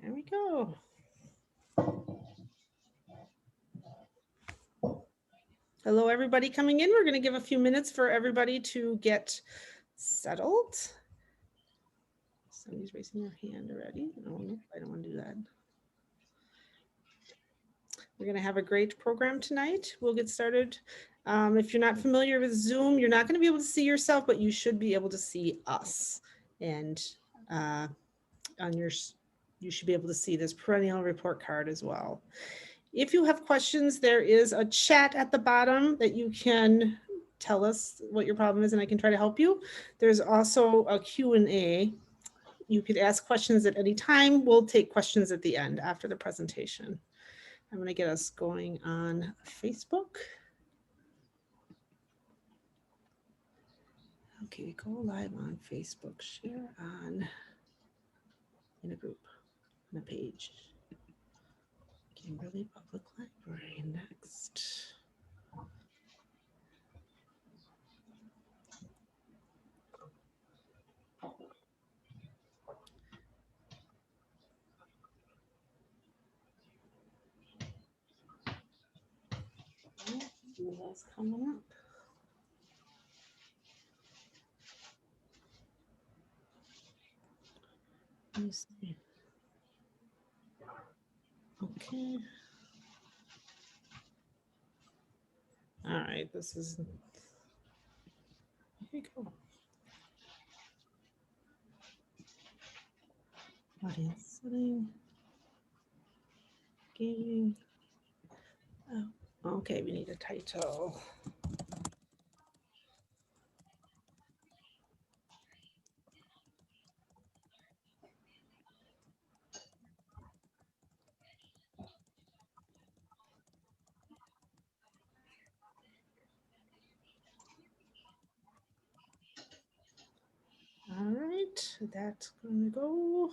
There we go. Hello, everybody coming in. We're going to give a few minutes for everybody to get settled. Somebody's raising their hand already. Oh, no, I don't want to do that. We're going to have a great program tonight. We'll get started. If you're not familiar with Zoom, you're not going to be able to see yourself, but you should be able to see us. And on your, you should be able to see this perennial report card as well. If you have questions, there is a chat at the bottom that you can tell us what your problem is and I can try to help you. There's also a Q&A. You could ask questions at any time. We'll take questions at the end after the presentation. I'm going to get us going on Facebook. Okay, go live on Facebook, share on in a group, on a page. Kimberly Public Library next. What's coming up? Let me see. Okay. All right, this is, here you go. Audience setting. Gaming. Oh, okay, we need a title. All right, that's going to go.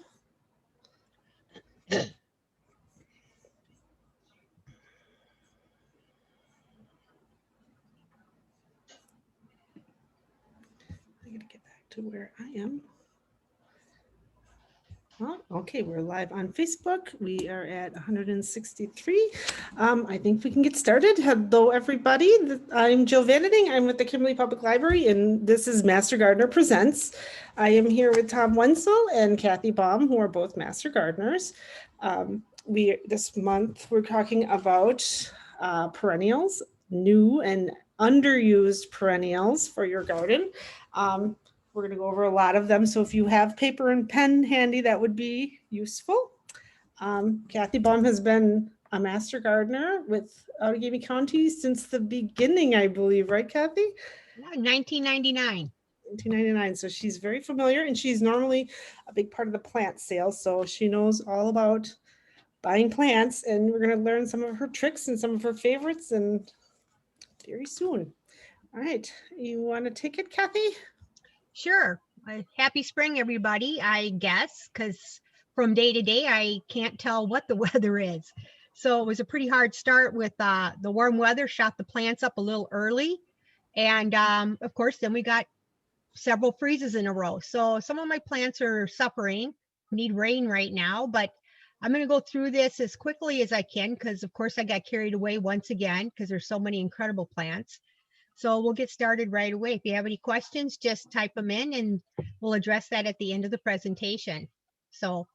I gotta get back to where I am. Well, okay, we're live on Facebook. We are at 163. I think we can get started. Hello, everybody. I'm Jill Vandening. I'm with the Kimberly Public Library, and this is Master Gardener Presents. I am here with Tom Wenzel and Kathy Baum, who are both Master Gardeners. This month, we're talking about perennials, new and underused perennials for your garden. We're going to go over a lot of them. So if you have paper and pen handy, that would be useful. Kathy Baum has been a master gardener with Outagamie County since the beginning, I believe, right, Kathy? 1999. 1999. So she's very familiar, and she's normally a big part of the plant sales. So she knows all about buying plants, and we're going to learn some of her tricks and some of her favorites and very soon. All right. You want to take it, Kathy? Sure. Happy spring, everybody, I guess, because from day to day, I can't tell what the weather is. So it was a pretty hard start with the warm weather, shot the plants up a little early. And of course, then we got several freezes in a row. So some of my plants are suffering, need rain right now, but I'm going to go through this as quickly as I can because, of course, I got carried away once again because there's so many incredible plants. So we'll get started right away. If you have any questions, just type them in and we'll address that at the end of the presentation. So,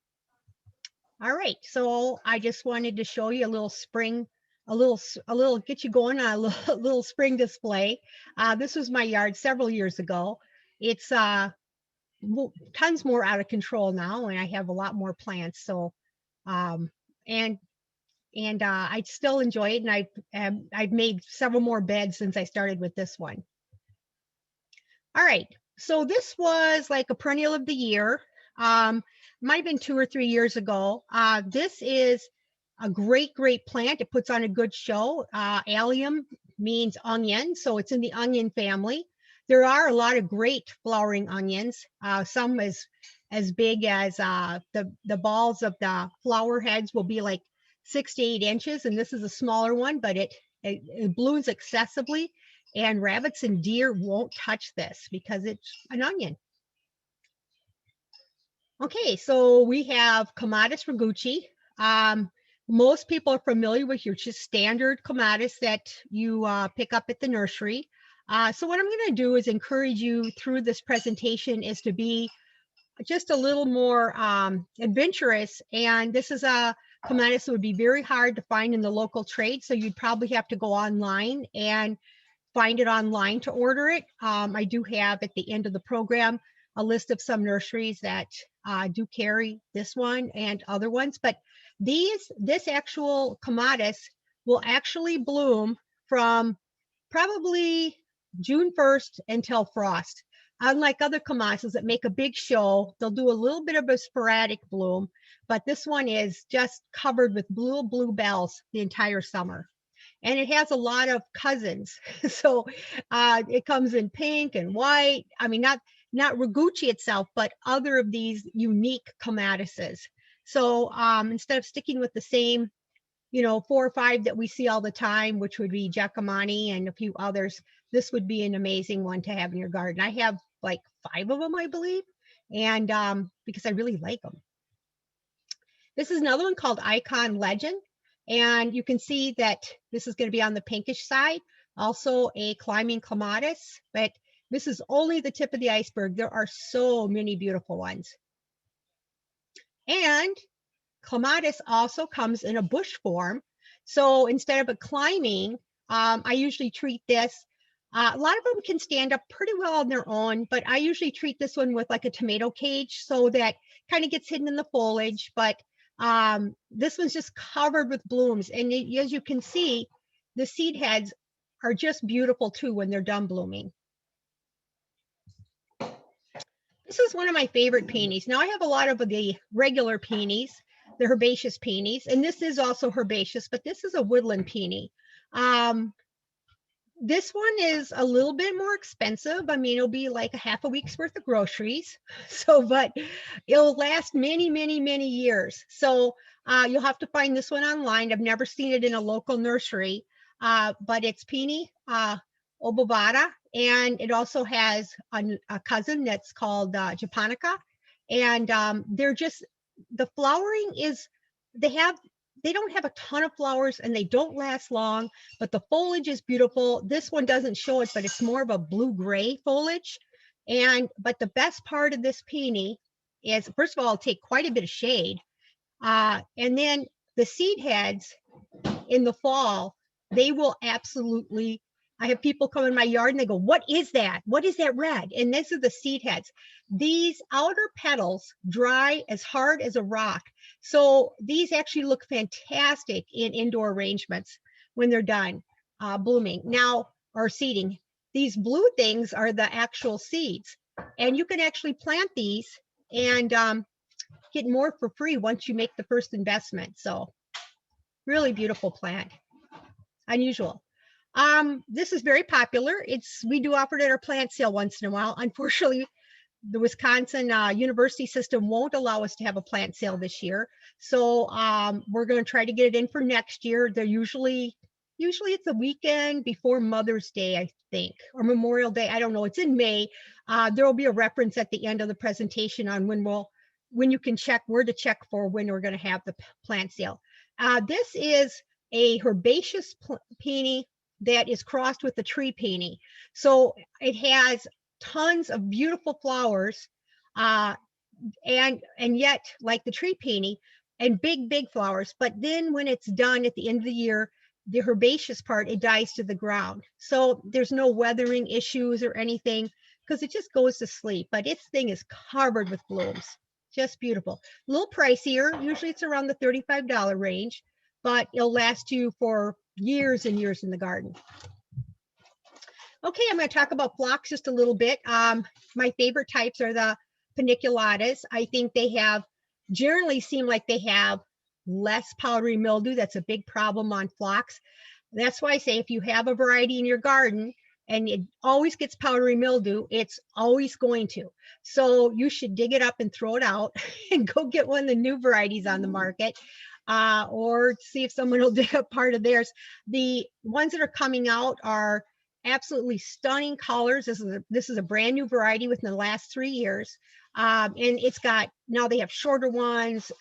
all right. So I just wanted to show you a little spring, a little get you going on a little spring display. This was my yard several years ago. It's tons more out of control now, and I have a lot more plants. So, and I still enjoy it, and I've made several more beds since I started with this one. All right, so this was like a perennial of the year. Might have been 2 or 3 years ago. This is a great plant. It puts on a good show. Allium means onion, so it's in the onion family. There are a lot of great flowering onions, some as big as the balls of the flower heads will be like 6 to 8 inches, and this is a smaller one, but it blooms excessively, and rabbits and deer won't touch this because it's an onion. Okay, so we have Clematis ragucci. Most people are familiar with your just standard clematis that you pick up at the nursery. So what I'm going to do is encourage you through this presentation is to be just a little more adventurous. And this is a clematis that would be very hard to find in the local trade. So you'd probably have to go online and find it online to order it. I do have at the end of the program a list of some nurseries that do carry this one and other ones. But this actual clematis will actually bloom from probably June 1st until frost. Unlike other clematis that make a big show, they'll do a little bit of a sporadic bloom, but this one is just covered with blue bells the entire summer. And it has a lot of cousins. So it comes in pink and white. I mean, not ragucci itself, but other of these unique clematises. So instead of sticking with the same, 4 or 5 that we see all the time, which would be Giacomani and a few others, this would be an amazing one to have in your garden. I have like 5 of them, I believe, and because I really like them. This is another one called Icon Legend. And you can see that this is going to be on the pinkish side, also a climbing clematis, but this is only the tip of the iceberg. There are so many beautiful ones. And clematis also comes in a bush form. So instead of a climbing, I usually treat this. A lot of them can stand up pretty well on their own, but I usually treat this one with like a tomato cage so that kind of gets hidden in the foliage. But this one's just covered with blooms. And as you can see, the seed heads are just beautiful too when they're done blooming. This is one of my favorite peonies. Now I have a lot of the regular peonies, the herbaceous peonies, and this is also herbaceous, but this is a woodland peony. This one is a little bit more expensive. I mean, it'll be like a half a week's worth of groceries. So, but it'll last many, many, many years. So you'll have to find this one online. I've never seen it in a local nursery, but it's Peony obovata, and it also has a cousin that's called japonica. And they're just, the flowering is, they don't have a ton of flowers and they don't last long, but the foliage is beautiful. This one doesn't show it, but it's more of a blue-gray foliage. But the best part of this peony is, first of all, it'll take quite a bit of shade. And then the seed heads in the fall, they will absolutely, I have people come in my yard and they go, what is that? What is that red? And these are the seed heads. These outer petals dry as hard as a rock. So these actually look fantastic in indoor arrangements when they're done blooming now, or seeding. These blue things are the actual seeds. And you can actually plant these and get more for free once you make the first investment. So really beautiful plant. Unusual. This is very popular. We do offer it at our plant sale once in a while. Unfortunately, the Wisconsin university system won't allow us to have a plant sale this year. So we're going to try to get it in for next year. They're usually it's the weekend before Mother's Day, I think, or Memorial Day. I don't know. It's in May. There will be a reference at the end of the presentation on when you can check where to check for when we're going to have the plant sale. This is a herbaceous peony that is crossed with the tree peony. So it has tons of beautiful flowers, and yet like the tree peony, and big flowers. But then when it's done at the end of the year, the herbaceous part, it dies to the ground. So there's no weathering issues or anything because it just goes to sleep. But its thing is covered with blooms. Just beautiful. A little pricier. Usually it's around the $35 range, but it'll last you for years and years in the garden. Okay, I'm going to talk about phlox just a little bit. My favorite types are the paniculatas. I think they generally seem like they have less powdery mildew. That's a big problem on phlox. That's why I say if you have a variety in your garden and it always gets powdery mildew, it's always going to. So you should dig it up and throw it out and go get one of the new varieties on the market. Or see if someone will dig up part of theirs. The ones that are coming out are absolutely stunning colors. This is a brand new variety within the last 3 years. And it's got, now they have shorter ones,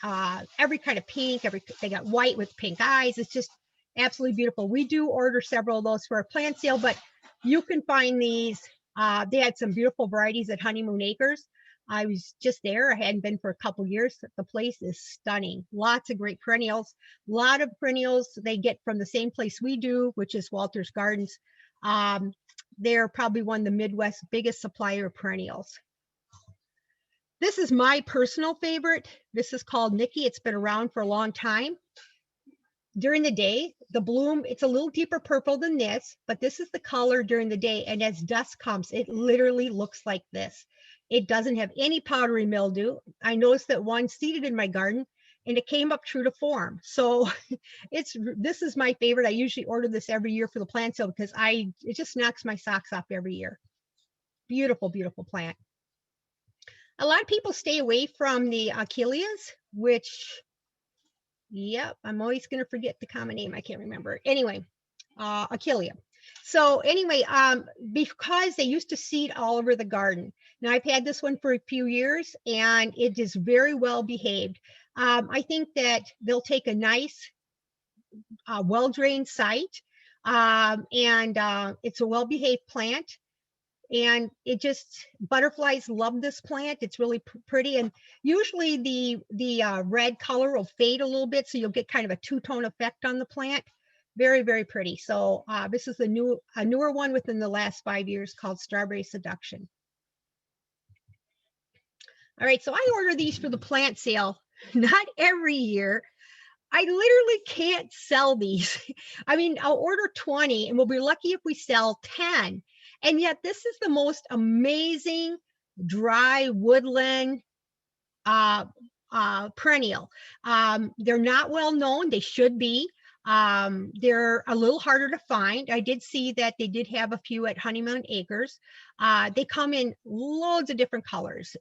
every kind of pink, they got white with pink eyes. It's just absolutely beautiful. We do order several of those for our plant sale, but you can find these. They had some beautiful varieties at Honeymoon Acres. I was just there. I hadn't been for a couple years. The place is stunning. Lots of great perennials. A lot of perennials they get from the same place we do, which is Walter's Gardens. They're probably one of the Midwest's biggest supplier of perennials. This is my personal favorite. This is called Nikki. It's been around for a long time. During the day, the bloom, it's a little deeper purple than this, but this is the color during the day. And as dusk comes, it literally looks like this. It doesn't have any powdery mildew. I noticed that one seeded in my garden and it came up true to form. So this is my favorite. I usually order this every year for the plant sale because it just knocks my socks off every year. Beautiful, beautiful plant. A lot of people stay away from the Achilles, which, yep, I'm always going to forget the common name. I can't remember. Anyway, Achillea. So anyway, because they used to seed all over the garden. Now I've had this one for a few years and it is very well behaved. I think that they'll take a nice, well-drained site, and it's a well-behaved plant. And it just, butterflies love this plant. It's really pretty. And usually the red color will fade a little bit. So you'll get kind of a two-tone effect on the plant. Very, very pretty. So this is a newer one within the last 5 years called Strawberry Seduction. All right, so I order these for the plant sale, not every year. I literally can't sell these. I mean, I'll order 20 and we'll be lucky if we sell 10. And yet this is the most amazing dry woodland perennial. They're not well known. They should be. They're a little harder to find. I did see that they did have a few at Honeymoon Acres. They come in loads of different colors,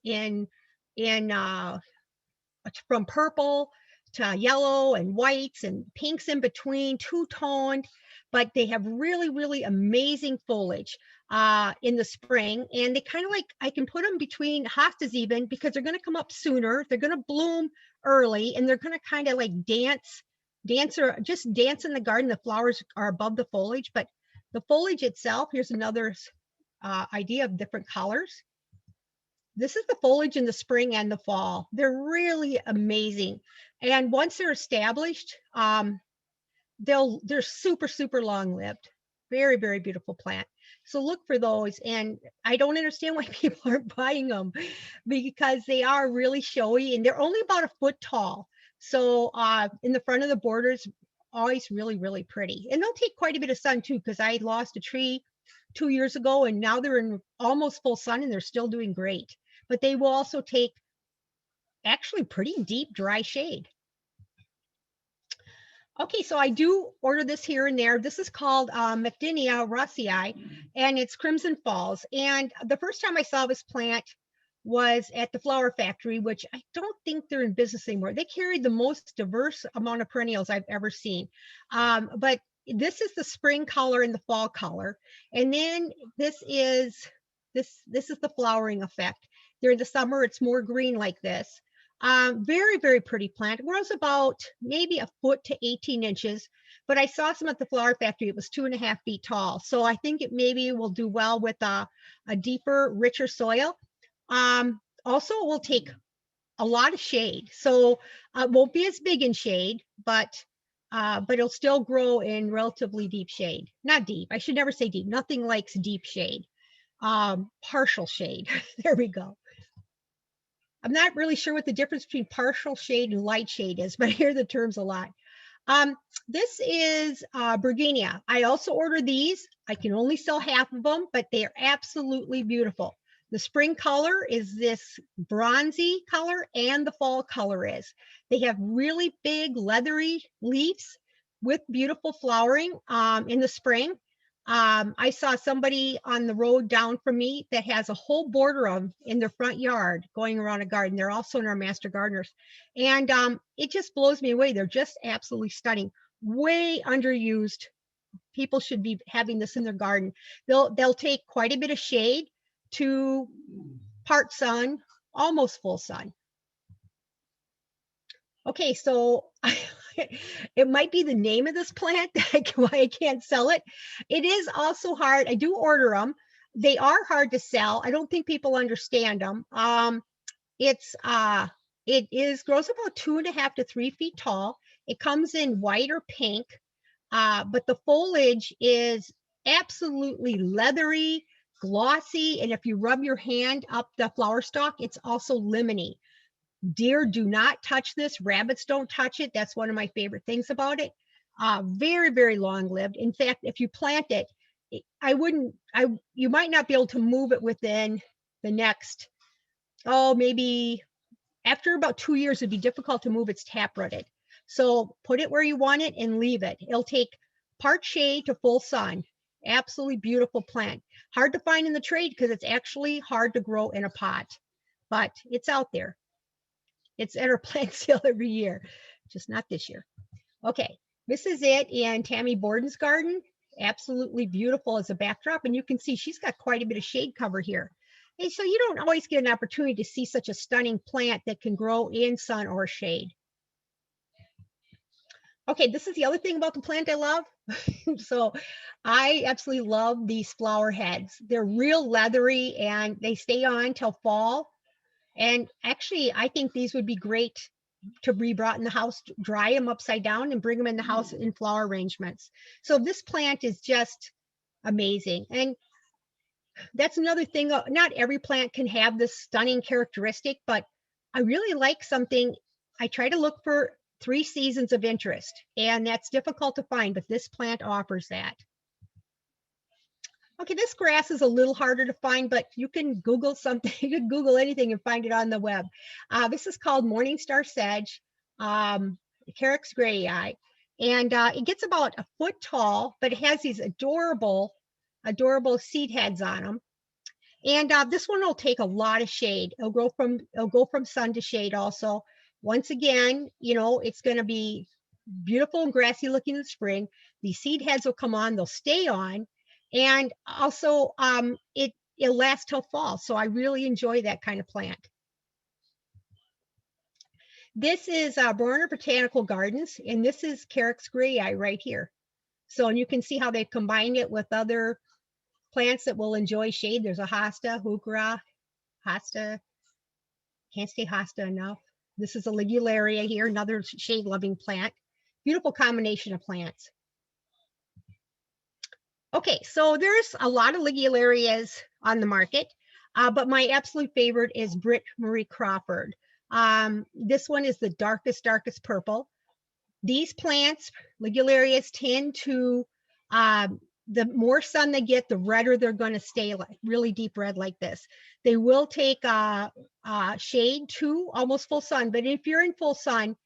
from purple to yellow and whites and pinks in between, two-toned, but they have really, really amazing foliage in the spring. And they kind of like, I can put them between hostas even because they're going to come up sooner. They're going to bloom early and they're going to kind of like dance or just dance in the garden. The flowers are above the foliage, but the foliage itself, here's another idea of different colors. This is the foliage in the spring and the fall. They're really amazing. And once they're established, they're super, super long-lived. Very, very beautiful plant. So look for those. And I don't understand why people aren't buying them because they are really showy and they're only about a foot tall. So in the front of the borders, always really, really pretty. And they'll take quite a bit of sun too, because I lost a tree 2 years ago and now they're in almost full sun and they're still doing great. But they will also take actually pretty deep dry shade. Okay, so I do order this here and there. This is called Heuchera Sashay, and it's Crimson Falls. And the first time I saw this plant was at the Flower Factory, which I don't think they're in business anymore. They carried the most diverse amount of perennials I've ever seen. But this is the spring color and the fall color. And then this is the flowering effect. During the summer, it's more green like this. Very, very pretty plant. It grows about maybe a foot to 18 inches, but I saw some at the Flower Factory. It was 2.5 feet tall. So I think it maybe will do well with a deeper, richer soil. Also, it will take a lot of shade. So it won't be as big in shade, but it'll still grow in relatively deep shade. Not deep. I should never say deep. Nothing likes deep shade. Partial shade. There we go. I'm not really sure what the difference between partial shade and light shade is, but I hear the terms a lot. This is Bergenia. I also order these. I can only sell half of them, but they are absolutely beautiful. The spring color is this bronzy color and the fall color is. They have really big leathery leaves with beautiful flowering in the spring. I saw somebody on the road down from me that has a whole border of them in their front yard going around a garden. They're also in our master gardeners. And it just blows me away. They're just absolutely stunning. Way underused. People should be having this in their garden. They'll take quite a bit of shade to part sun, almost full sun. Okay, so it might be the name of this plant why I can't sell it. It is also hard. I do order them. They are hard to sell. I don't think people understand them. It grows about 2.5 to 3 feet tall. It comes in white or pink, but the foliage is absolutely leathery, glossy, and if you rub your hand up the flower stalk, it's also lemony. Deer do not touch this. Rabbits don't touch it. That's one of my favorite things about it. Very, very long lived. In fact, if you plant it, you might not be able to move it within the next, maybe after about 2 years, it'd be difficult to move. It's taprooted. So put it where you want it and leave it. It'll take part shade to full sun. Absolutely beautiful plant. Hard to find in the trade because it's actually hard to grow in a pot, but it's out there. It's at our plant sale every year, just not this year. Okay, this is it in Tammy Borden's garden. Absolutely beautiful as a backdrop. And you can see she's got quite a bit of shade cover here. Hey, so you don't always get an opportunity to see such a stunning plant that can grow in sun or shade. Okay, this is the other thing about the plant I love. So I absolutely love these flower heads. They're real leathery and they stay on till fall. And actually, I think these would be great to be brought in the house, dry them upside down and bring them in the house in flower arrangements. So this plant is just amazing. And that's another thing. Not every plant can have this stunning characteristic, but I really like something. I try to look for 3 seasons of interest, and that's difficult to find, but this plant offers that. Okay, this grass is a little harder to find, but you can Google something. You can Google anything and find it on the web. This is called Morningstar Sedge, Carex grayi, and it gets about a foot tall, but it has these adorable seed heads on them. And this one will take a lot of shade. It'll go from sun to shade also. Once again, it's going to be beautiful and grassy looking in the spring. These seed heads will come on, they'll stay on. And also it'll last till fall. So I really enjoy that kind of plant. This is Bronner Botanical Gardens, and this is Carex grayi right here. So, and you can see how they've combined it with other plants that will enjoy shade. There's a Hosta, Hosta, can't say Hosta enough. This is a Ligularia here, another shade-loving plant. Beautiful combination of plants. Okay, so there's a lot of Ligularias on the market, but my absolute favorite is Britt Marie Crawford. This one is the darkest purple. These plants, Ligularias, tend to, the more sun they get, the redder they're going to stay, like really deep red like this. They will take shade to almost full sun, but if you're in full sun,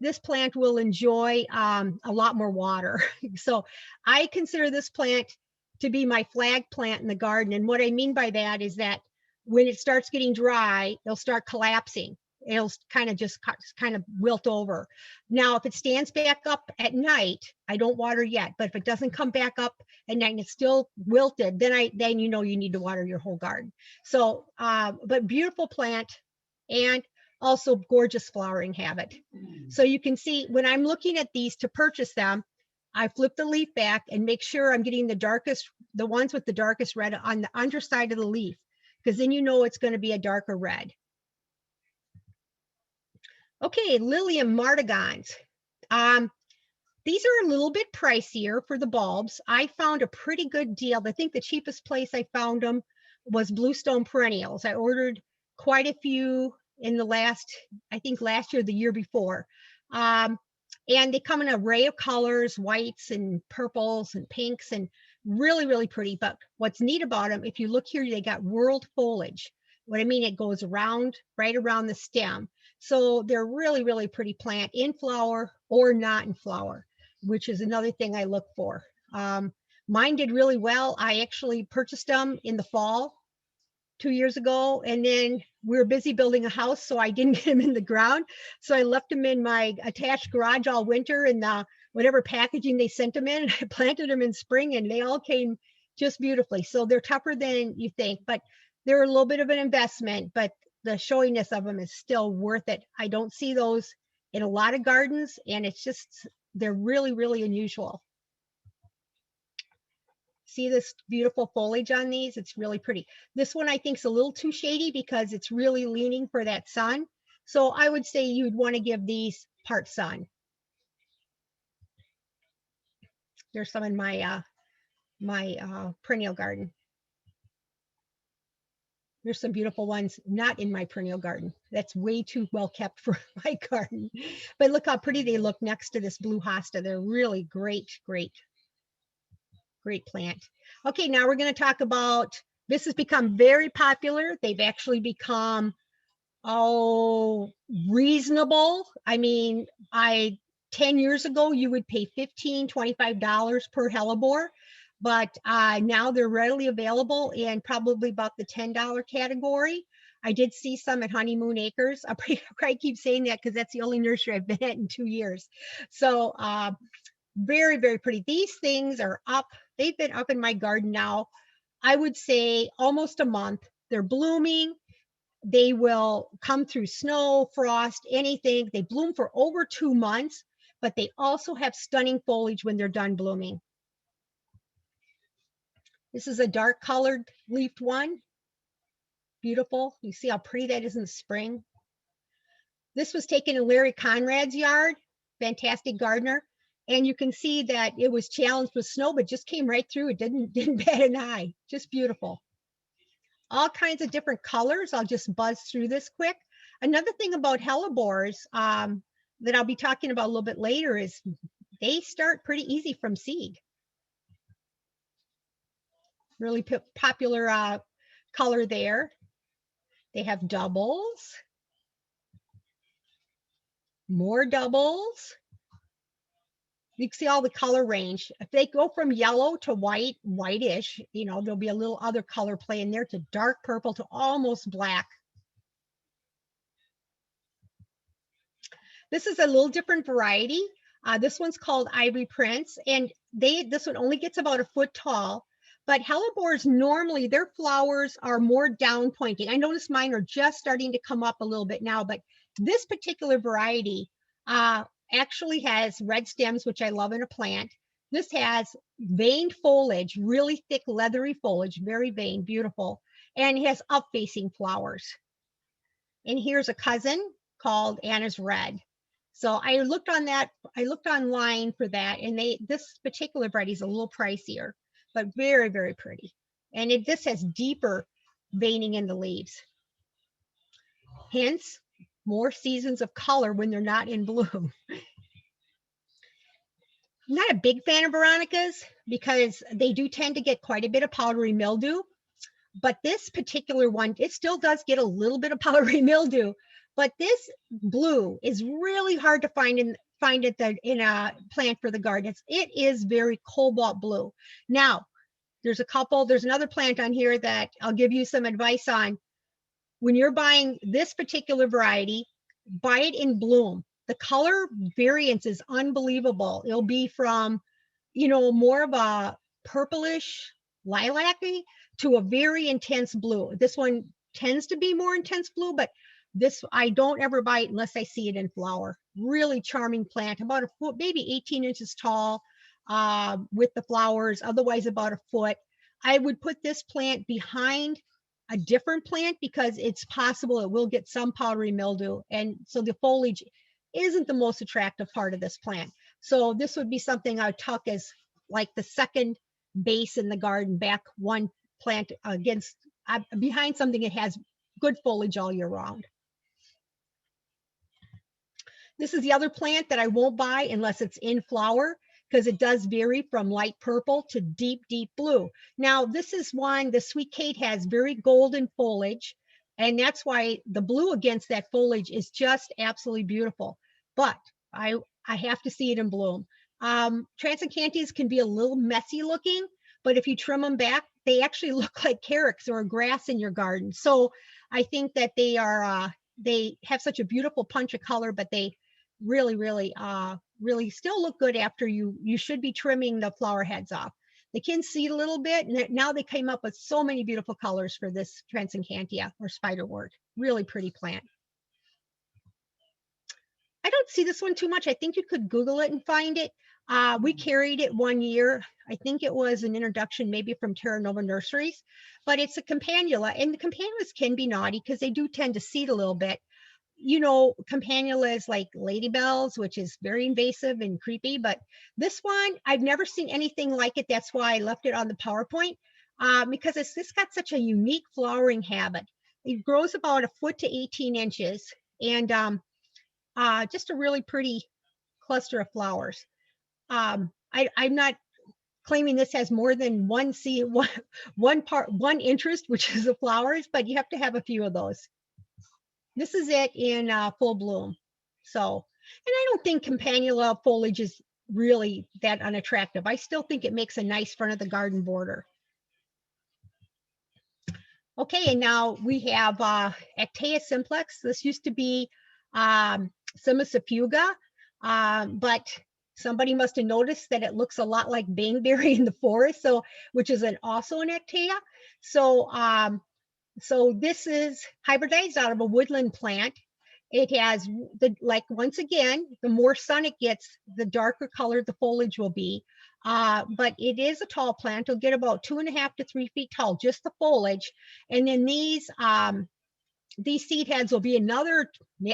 this plant will enjoy a lot more water. So I consider this plant to be my flag plant in the garden. And what I mean by that is that when it starts getting dry, it'll start collapsing. It'll kind of wilt over. Now, if it stands back up at night, I don't water yet, but if it doesn't come back up at night and it's still wilted, then you need to water your whole garden. So, but beautiful plant and also gorgeous flowering habit. So you can see when I'm looking at these to purchase them, I flip the leaf back and make sure I'm getting the ones with the darkest red on the underside of the leaf, because then it's going to be a darker red. Okay, Lilium martigons. These are a little bit pricier for the bulbs. I found a pretty good deal. I think the cheapest place I found them was Bluestone Perennials. I ordered quite a few in last year, the year before. And they come in an array of colors, whites and purples and pinks, and really, really pretty. But what's neat about them, if you look here, they got whorled foliage. What I mean, it goes right around the stem. So they're really, really pretty plant in flower or not in flower, which is another thing I look for. Mine did really well. I actually purchased them in the fall 2 years ago, and then we were busy building a house, so I didn't get them in the ground. So I left them in my attached garage all winter, and whatever packaging they sent them in, I planted them in spring, and they all came just beautifully. So they're tougher than you think, but they're a little bit of an investment, but the showiness of them is still worth it. I don't see those in a lot of gardens, and it's just, they're really, really unusual. See this beautiful foliage on these? It's really pretty. This one I think is a little too shady because it's really leaning for that sun. So I would say you'd want to give these part sun. There's some in my perennial garden. There's some beautiful ones not in my perennial garden. That's way too well kept for my garden. But look how pretty they look next to this blue hosta. They're really great, great, great plant. Okay, now we're going to talk about, this has become very popular. They've actually become, reasonable. I mean, 10 years ago, you would pay $15, $25 per hellebore. But now they're readily available in probably about the $10 category. I did see some at Honeymoon Acres. I keep saying that because that's the only nursery I've been at in 2 years. So very, very pretty. These things are up. They've been up in my garden now, I would say almost a month. They're blooming. They will come through snow, frost, anything. They bloom for over 2 months, but they also have stunning foliage when they're done blooming. This is a dark colored leafed one. Beautiful. You see how pretty that is in the spring. This was taken in Larry Conrad's yard, fantastic gardener. And you can see that it was challenged with snow, but just came right through. It didn't bat an eye. Just beautiful. All kinds of different colors. I'll just buzz through this quick. Another thing about hellebores that I'll be talking about a little bit later is they start pretty easy from seed. Really popular color there. They have doubles, more doubles. You can see all the color range. If they go from yellow to white, whitish, you know, there'll be a little other color play in there, to dark purple to almost black. This is a little different variety. This one's called Ivory Prince, and this one only gets about a foot tall. But hellebores, normally their flowers are more down pointing. I notice mine are just starting to come up a little bit now, but this particular variety actually has red stems, which I love in a plant. This has veined foliage, really thick, leathery foliage, very veined, beautiful, and it has up-facing flowers. And here's a cousin called Anna's Red. So I looked online for that, and this particular variety is a little pricier, but very, very pretty. And this has deeper veining in the leaves. Hence, more seasons of color when they're not in bloom. I'm not a big fan of Veronicas because they do tend to get quite a bit of powdery mildew. But this particular one, it still does get a little bit of powdery mildew. But this blue is really hard to find in a plant for the garden. It is very cobalt blue. Now, there's another plant on here that I'll give you some advice on. When you're buying this particular variety, buy it in bloom. The color variance is unbelievable. It'll be from, more of a purplish lilac-y to a very intense blue. This one tends to be more intense blue, but this I don't ever buy it unless I see it in flower. Really charming plant, about a foot, maybe 18 inches tall with the flowers, otherwise about a foot. I would put this plant behind a different plant because it's possible it will get some powdery mildew. And so the foliage isn't the most attractive part of this plant. So this would be something I would tuck as like the second base in the garden, back one plant behind something that has good foliage all year round. This is the other plant that I won't buy unless it's in flower, because it does vary from light purple to deep, deep blue. Now, this is one, the Sweet Kate has very golden foliage, and that's why the blue against that foliage is just absolutely beautiful. But I have to see it in bloom. Transcantias can be a little messy looking, but if you trim them back, they actually look like carex or grass in your garden. So I think that they have such a beautiful punch of color, but they really, really, really still look good after you should be trimming the flower heads off. They can seed a little bit, and now they came up with so many beautiful colors for this Transcantia or spiderwort. Really pretty plant. I don't see this one too much. I think you could Google it and find it. We carried it 1 year. I think it was an introduction maybe from Terra Nova Nurseries, but it's a campanula, and the campanulas can be naughty because they do tend to seed a little bit. You know, campanula is like ladybells, which is very invasive and creepy, but this one, I've never seen anything like it. That's why I left it on the PowerPoint, because this got such a unique flowering habit. It grows about 1 foot to 18 inches, and just a really pretty cluster of flowers. I'm not claiming this has more than one seed, one interest, which is the flowers, but you have to have a few of those. This is it in full bloom. So, and I don't think campanula foliage is really that unattractive. I still think it makes a nice front of the garden border. Okay, and now we have Actaea simplex. This used to be Semisafuga, but somebody must have noticed that it looks a lot like bangberry in the forest, so which is also an Actaea. So so this is hybridized out of a woodland plant. It has once again, the more sun it gets, the darker colored the foliage will be. But it is a tall plant. It'll get about 2.5 to 3 feet tall, just the foliage. And then these seed heads will be another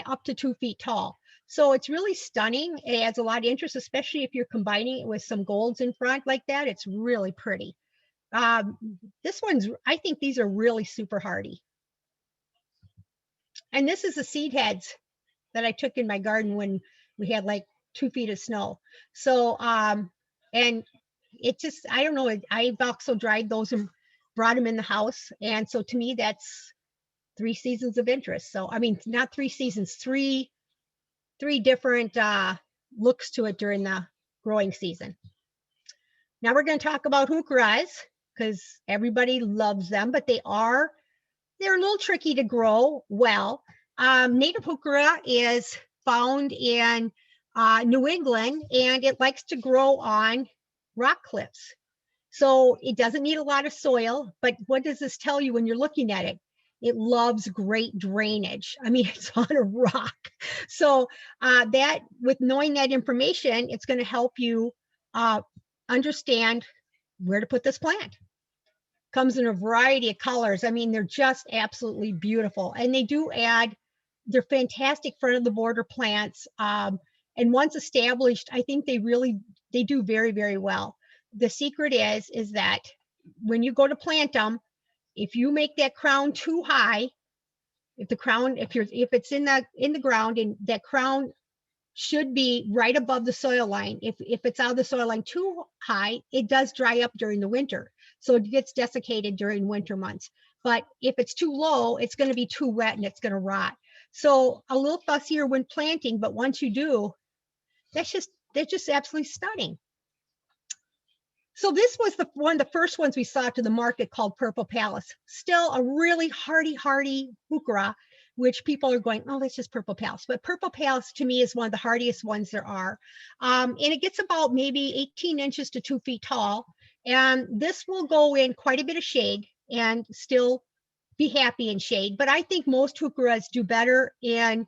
up to 2 feet tall. So it's really stunning. It adds a lot of interest, especially if you're combining it with some golds in front like that. It's really pretty. This one's, I think these are really super hardy. And this is the seed heads that I took in my garden when we had like 2 feet of snow. So, and it just, I don't know, I've also dried those and brought them in the house. And so to me, that's 3 seasons of interest. So, I mean, not 3 seasons, three different looks to it during the growing season. Now we're going to talk about heucheras because everybody loves them, but they're a little tricky to grow well. Native heuchera is found in New England, and it likes to grow on rock cliffs. So it doesn't need a lot of soil, but what does this tell you when you're looking at it? It loves great drainage. I mean, it's on a rock. So that, with knowing that information, it's going to help you understand where to put this plant. Comes in a variety of colors. I mean, they're just absolutely beautiful. And they're fantastic front of the border plants. And once established, I think they do very, very well. The secret is that when you go to plant them, if you make that crown too high, if it's in the ground, and that crown should be right above the soil line. If it's out of the soil line too high, it does dry up during the winter. So it gets desiccated during winter months. But if it's too low, it's going to be too wet and it's going to rot. So a little fussier when planting, but once you do, they're just absolutely stunning. So this was one of the first ones we saw to the market, called Purple Palace. Still a really hardy heuchera, which people are going, oh, that's just Purple Palace. But Purple Palace to me is one of the hardiest ones there are. And it gets about maybe 18 inches to 2 feet tall. And this will go in quite a bit of shade and still be happy in shade. But I think most heucheras do better in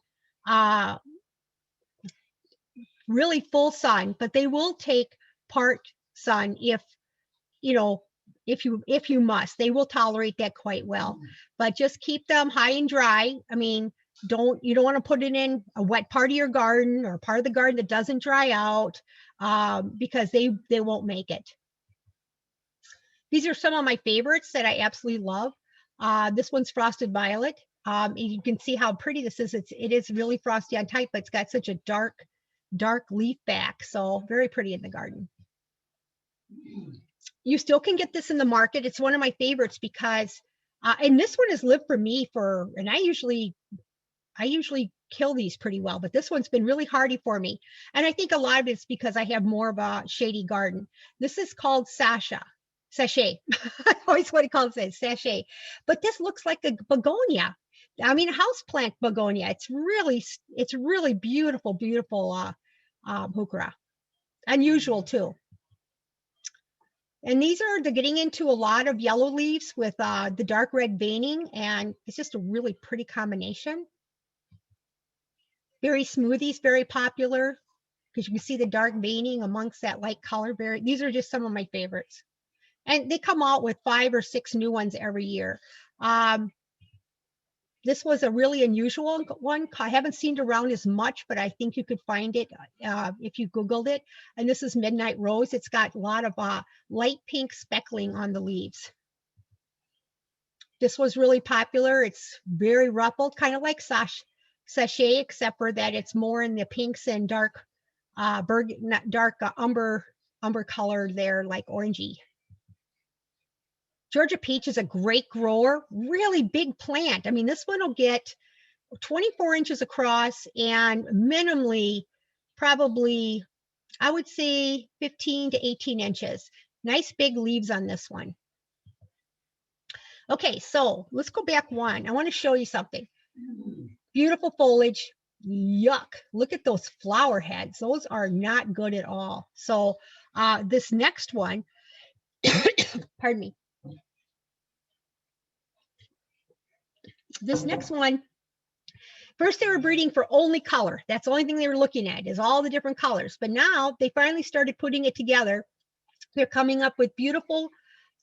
really full sun, but they will take part sun if you must. They will tolerate that quite well. But just keep them high and dry. I mean, you don't want to put it in a wet part of your garden or part of the garden that doesn't dry out, because they won't make it. These are some of my favorites that I absolutely love. This one's Frosted Violet. You can see how pretty this is. It is really frosty on type, but it's got such a dark leaf back. So very pretty in the garden. You still can get this in the market. It's one of my favorites because, and this one has lived for me and I usually kill these pretty well, but this one's been really hardy for me. And I think a lot of it's because I have more of a shady garden. This is called Sashay. I always want to call it Sashay, but this looks like a begonia. I mean, a houseplant begonia. It's really beautiful heuchera. Unusual too. And these are, they're getting into a lot of yellow leaves with the dark red veining, and it's just a really pretty combination. Berry smoothies, very popular because you can see the dark veining amongst that light color berry. These are just some of my favorites. And they come out with 5 or 6 new ones every year. This was a really unusual one. I haven't seen it around as much, but I think you could find it if you Googled it. And this is Midnight Rose. It's got a lot of light pink speckling on the leaves. This was really popular. It's very ruffled, kind of like Sashay, except for that it's more in the pinks and dark umber color there, like orangey. Georgia peach is a great grower, really big plant. I mean, this one will get 24 inches across and minimally, probably, I would say 15 to 18 inches. Nice big leaves on this one. Okay, so let's go back one. I want to show you something. Beautiful foliage. Yuck. Look at those flower heads. Those are not good at all. So this next one, pardon me. This next one, first they were breeding for only color. That's the only thing they were looking at is all the different colors. But now they finally started putting it together. They're coming up with beautiful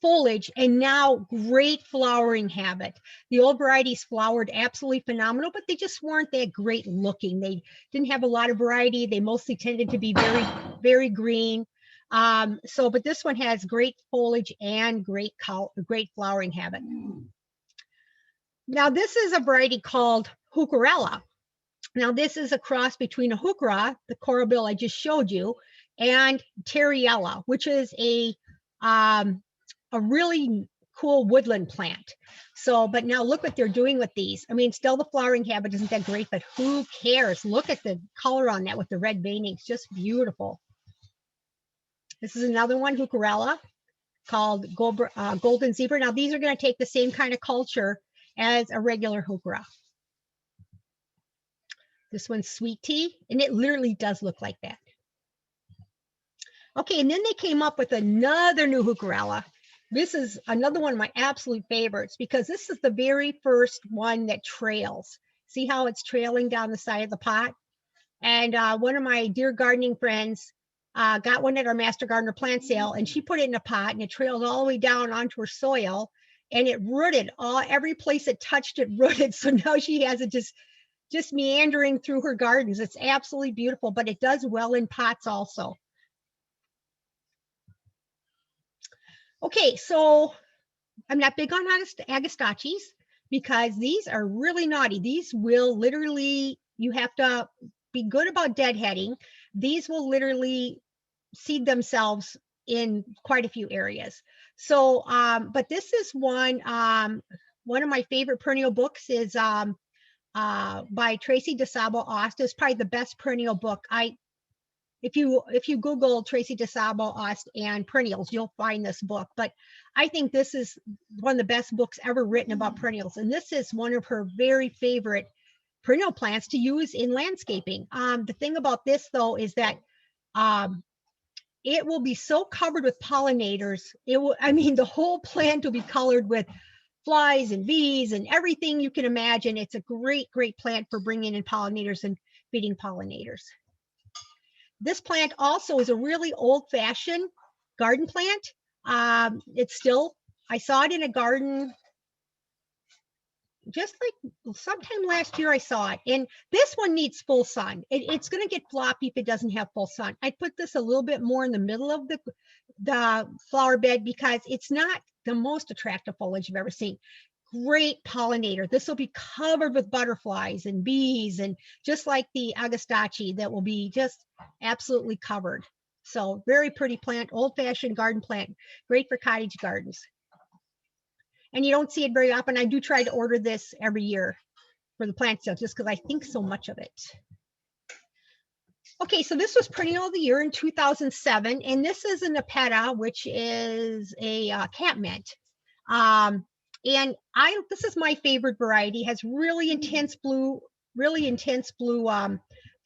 foliage and now great flowering habit. The old varieties flowered absolutely phenomenal, but they just weren't that great looking. They didn't have a lot of variety. They mostly tended to be very, very green. But this one has great foliage and great flowering habit. Now this is a variety called Heuchera. Now this is a cross between a Heuchera, the coral bill I just showed you, and Terriella, which is a really cool woodland plant. So, but now look what they're doing with these. I mean, still the flowering habit isn't that great, but who cares? Look at the color on that with the red veining. It's just beautiful. This is another one, Heuchera, called Golden Zebra. Now these are going to take the same kind of culture as a regular Heuchera. This one's Sweet Tea, and it literally does look like that. Okay, and then they came up with another new Heuchera. This is another one of my absolute favorites because this is the very first one that trails. See how it's trailing down the side of the pot? And one of my dear gardening friends got one at our Master Gardener plant sale, and she put it in a pot, and it trailed all the way down onto her soil, and it rooted every place it touched, it rooted. So now she has it just meandering through her gardens. It's absolutely beautiful, but it does well in pots also. Okay, so I'm not big on agastaches because these are really naughty. These will literally, you have to be good about deadheading. These will literally seed themselves in quite a few areas. So, but this is one of my favorite perennial books is by Tracy DeSabo Ost. It's probably the best perennial book. If you Google Tracy DeSabo Ost and perennials, you'll find this book. But I think this is one of the best books ever written about perennials. And this is one of her very favorite perennial plants to use in landscaping. The thing about this though is that it will be so covered with pollinators. The whole plant will be colored with flies and bees and everything you can imagine. It's a great plant for bringing in pollinators and feeding pollinators. This plant also is a really old-fashioned garden plant. It's still, I saw it in a garden just like sometime last year I saw it. And this one needs full sun. It's going to get floppy if it doesn't have full sun. I put this a little bit more in the middle of the flower bed because it's not the most attractive foliage you've ever seen. Great pollinator. This will be covered with butterflies and bees, and just like the agastache that will be just absolutely covered. So very pretty plant, old-fashioned garden plant, great for cottage gardens. And you don't see it very often. I do try to order this every year for the plant sale just because I think so much of it. Okay, so this was Perennial of the Year in 2007, and this is a Nepeta, which is a catmint. This is my favorite variety. It has really intense blue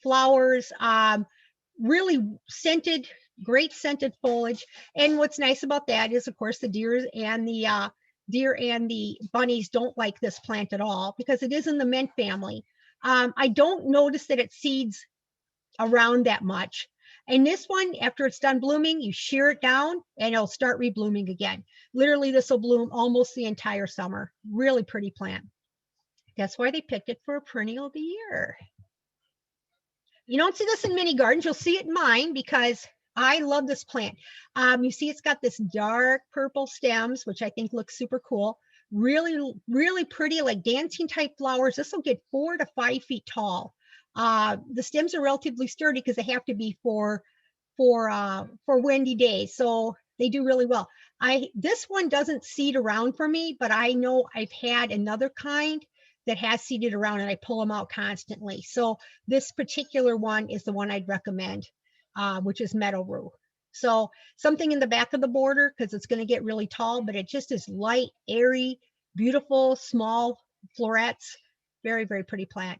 flowers, really scented great scented foliage. And what's nice about that is, of course, the deer and the bunnies don't like this plant at all because it is in the mint family. I don't notice that it seeds around that much. And this one, after it's done blooming, you shear it down and it'll start reblooming again. Literally, this will bloom almost the entire summer. Really pretty plant. That's why they picked it for a perennial of the year. You don't see this in many gardens. You'll see it in mine because I love this plant. You see it's got this dark purple stems, which I think looks super cool. Really, really pretty, like dancing type flowers. This will get 4 to 5 feet tall. The stems are relatively sturdy because they have to be for windy days. So they do really well. This one doesn't seed around for me, but I know I've had another kind that has seeded around and I pull them out constantly. So this particular one is the one I'd recommend, which is Meadow Rue. So something in the back of the border because it's going to get really tall, but it just is light, airy, beautiful, small florets. Very, very pretty plant.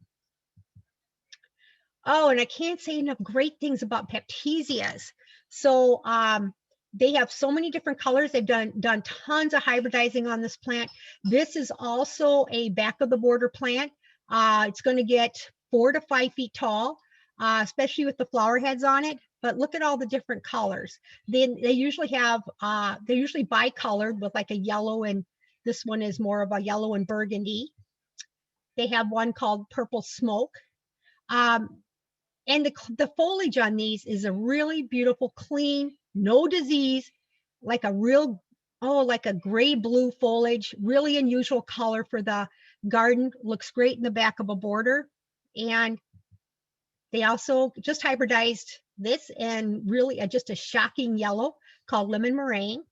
Oh, and I can't say enough great things about Baptisias. So they have so many different colors. They've done tons of hybridizing on this plant. This is also a back of the border plant. It's going to get 4 to 5 feet tall, especially with the flower heads on it. But look at all the different colors. They usually have, they're usually bicolored with like a yellow, and this one is more of a yellow and burgundy. They have one called Purple Smoke. And the foliage on these is a really beautiful, clean, no disease, like a real, like a gray blue foliage, really unusual color for the garden. Looks great in the back of a border. And they also just hybridized this and really just a shocking yellow called Lemon Meringue.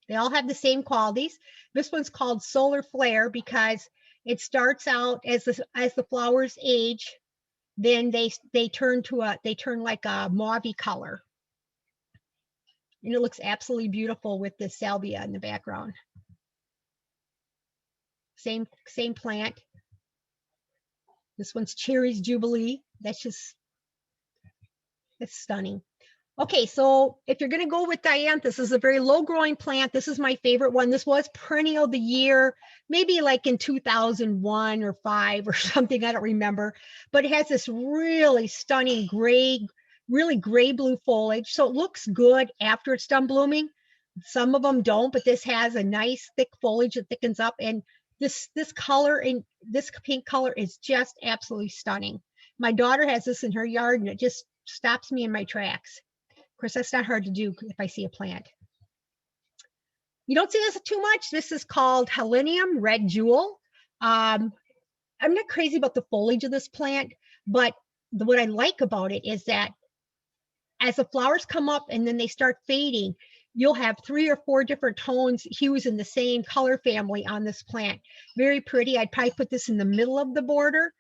They all have the same qualities. This one's called Solar Flare because it starts out as the flowers age, then they turn like a mauve color. And it looks absolutely beautiful with the salvia in the background. Same plant. This one's Cherries Jubilee. That's stunning. Okay, so if you're going to go with dianthus, this is a very low growing plant. This is my favorite one. This was perennial of the year, maybe like in 2001 or 5 or something. I don't remember, but it has this really stunning gray, really gray blue foliage. So it looks good after it's done blooming. Some of them don't, but this has a nice thick foliage that thickens up. And this color and this pink color is just absolutely stunning. My daughter has this in her yard and it just stops me in my tracks. Of course, that's not hard to do if I see a plant. You don't see this too much. This is called Helenium Red Jewel. I'm not crazy about the foliage of this plant, but what I like about it is that as the flowers come up and then they start fading, you'll have 3 or 4 different tones, hues in the same color family on this plant. Very pretty. I'd probably put this in the middle of the border.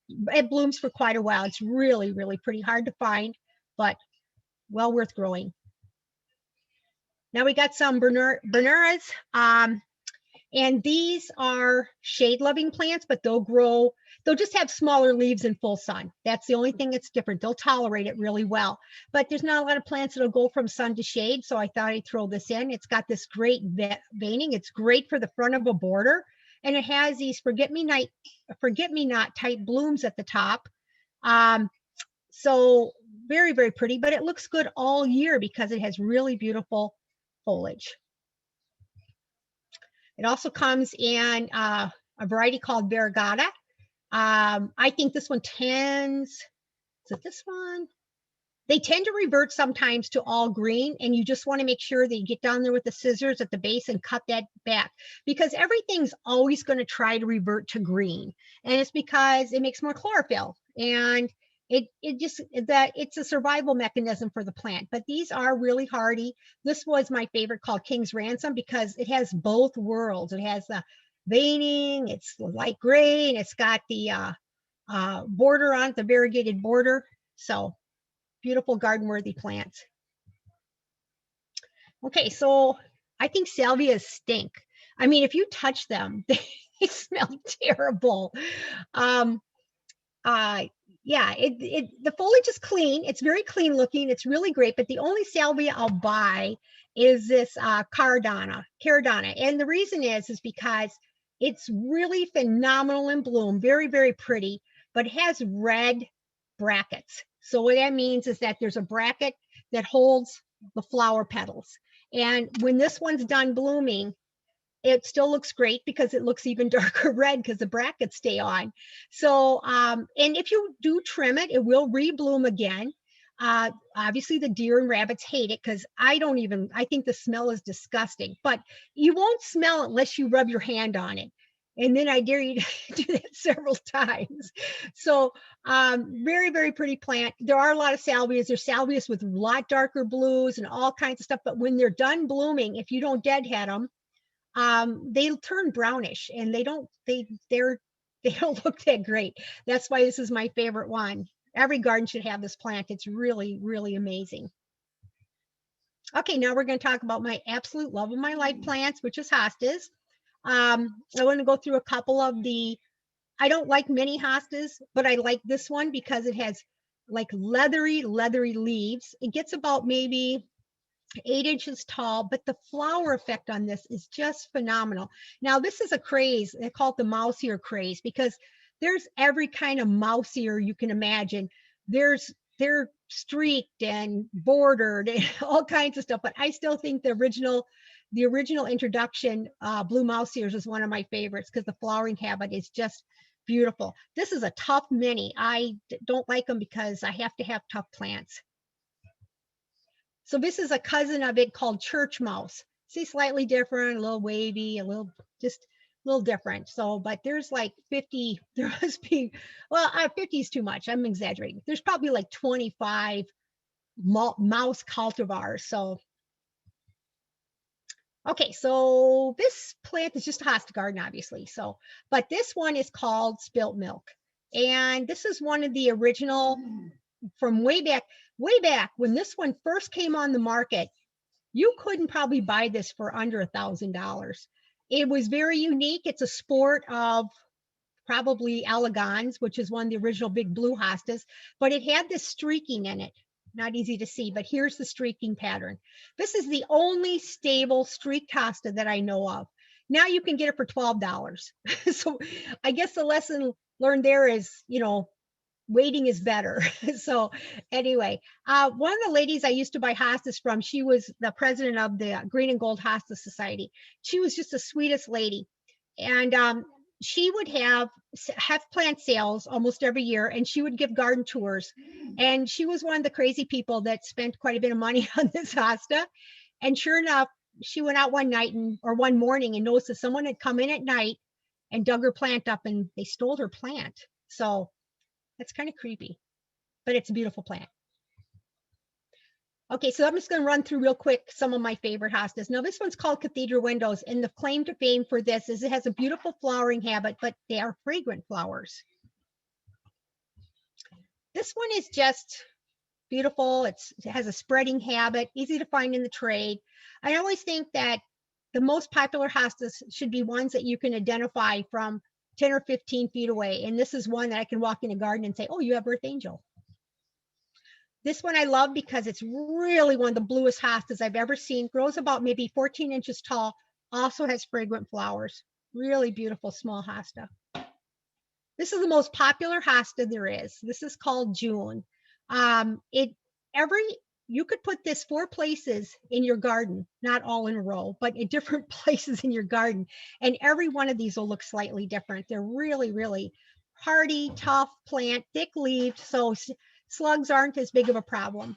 It blooms for quite a while. It's really, really pretty, hard to find, but well worth growing. Now we got some Berneras, and these are shade-loving plants, but they'll just have smaller leaves in full sun. That's the only thing that's different. They'll tolerate it really well, but there's not a lot of plants that'll go from sun to shade, so I thought I'd throw this in. It's got this great veining. It's great for the front of a border, and it has these forget-me-not type blooms at the top. So very, very pretty, but it looks good all year because it has really beautiful foliage. It also comes in a variety called Variegata. I think this one is it this one? They tend to revert sometimes to all green, and you just want to make sure that you get down there with the scissors at the base and cut that back, because everything's always going to try to revert to green, and it's because it makes more chlorophyll, and it's a survival mechanism for the plant. But these are really hardy. This was my favorite, called King's Ransom, because it has both worlds. It has the veining, it's light gray, and it's got the border on it, the variegated border. So beautiful garden worthy plants. Okay, so I think salvias stink. I mean, if you touch them, they smell terrible. Yeah, the foliage is clean. It's very clean looking. It's really great. But the only salvia I'll buy is this Cardana. And the reason is because it's really phenomenal in bloom, very, very pretty, but has red brackets. So what that means is that there's a bracket that holds the flower petals. And when this one's done blooming, it still looks great because it looks even darker red because the brackets stay on. So, and if you do trim it, it will rebloom again. Obviously the deer and rabbits hate it because I think the smell is disgusting, but you won't smell it unless you rub your hand on it. And then I dare you to do that several times. So very, very pretty plant. There are a lot of salvias. There's salvias with a lot darker blues and all kinds of stuff. But when they're done blooming, if you don't deadhead them, they'll turn brownish and they don't look that great. That's why this is my favorite one. Every garden should have this plant. It's really, really amazing. Okay, now we're going to talk about my absolute love of my life plants, which is hostas. I want to go through a couple of I don't like many hostas, but I like this one because it has like leathery leaves. It gets about maybe 8 inches tall, but the flower effect on this is just phenomenal. Now, this is a craze. They call it the mouse ear craze because there's every kind of mouse ear you can imagine. They're streaked and bordered and all kinds of stuff, but I still think the original introduction, blue mouse ears, is one of my favorites because the flowering habit is just beautiful. This is a tough mini. I don't like them because I have to have tough plants. So this is a cousin of it called church mouse. See, slightly different, a little wavy, just a little different. So, but there's like 50, there must be, well, 50 is too much. I'm exaggerating. There's probably like 25 mouse cultivars. So, okay, so this plant is just a hosta garden, obviously. So, but this one is called Spilt Milk. And this is one of the original from way back when this one first came on the market. You couldn't probably buy this for under $1,000. It was very unique. It's a sport of probably elegans, which is one of the original big blue hostas, but it had this streaking in it. Not easy to see, but here's the streaking pattern. This is the only stable streaked hosta that I know of. Now you can get it for $12. So I guess the lesson learned there is, waiting is better. So anyway, one of the ladies I used to buy hostas from, she was the president of the Green and Gold Hosta Society. She was just the sweetest lady. And she would have plant sales almost every year, and she would give garden tours. And she was one of the crazy people that spent quite a bit of money on this hosta. And sure enough, she went out one morning and noticed that someone had come in at night and dug her plant up, and they stole her plant. So that's kind of creepy, but it's a beautiful plant. Okay, so I'm just going to run through real quick some of my favorite hostas. Now, this one's called Cathedral Windows, and the claim to fame for this is it has a beautiful flowering habit, but they are fragrant flowers. This one is just beautiful. It has a spreading habit, easy to find in the trade. I always think that the most popular hostas should be ones that you can identify from 10 or 15 feet away. And this is one that I can walk in a garden and say, oh, you have Earth Angel. This one I love because it's really one of the bluest hostas I've ever seen. Grows about maybe 14 inches tall. Also has fragrant flowers. Really beautiful small hosta. This is the most popular hosta there is. This is called June. You could put this 4 places in your garden, not all in a row, but in different places in your garden. And every one of these will look slightly different. They're really, really hardy, tough plant, thick leaved, so slugs aren't as big of a problem.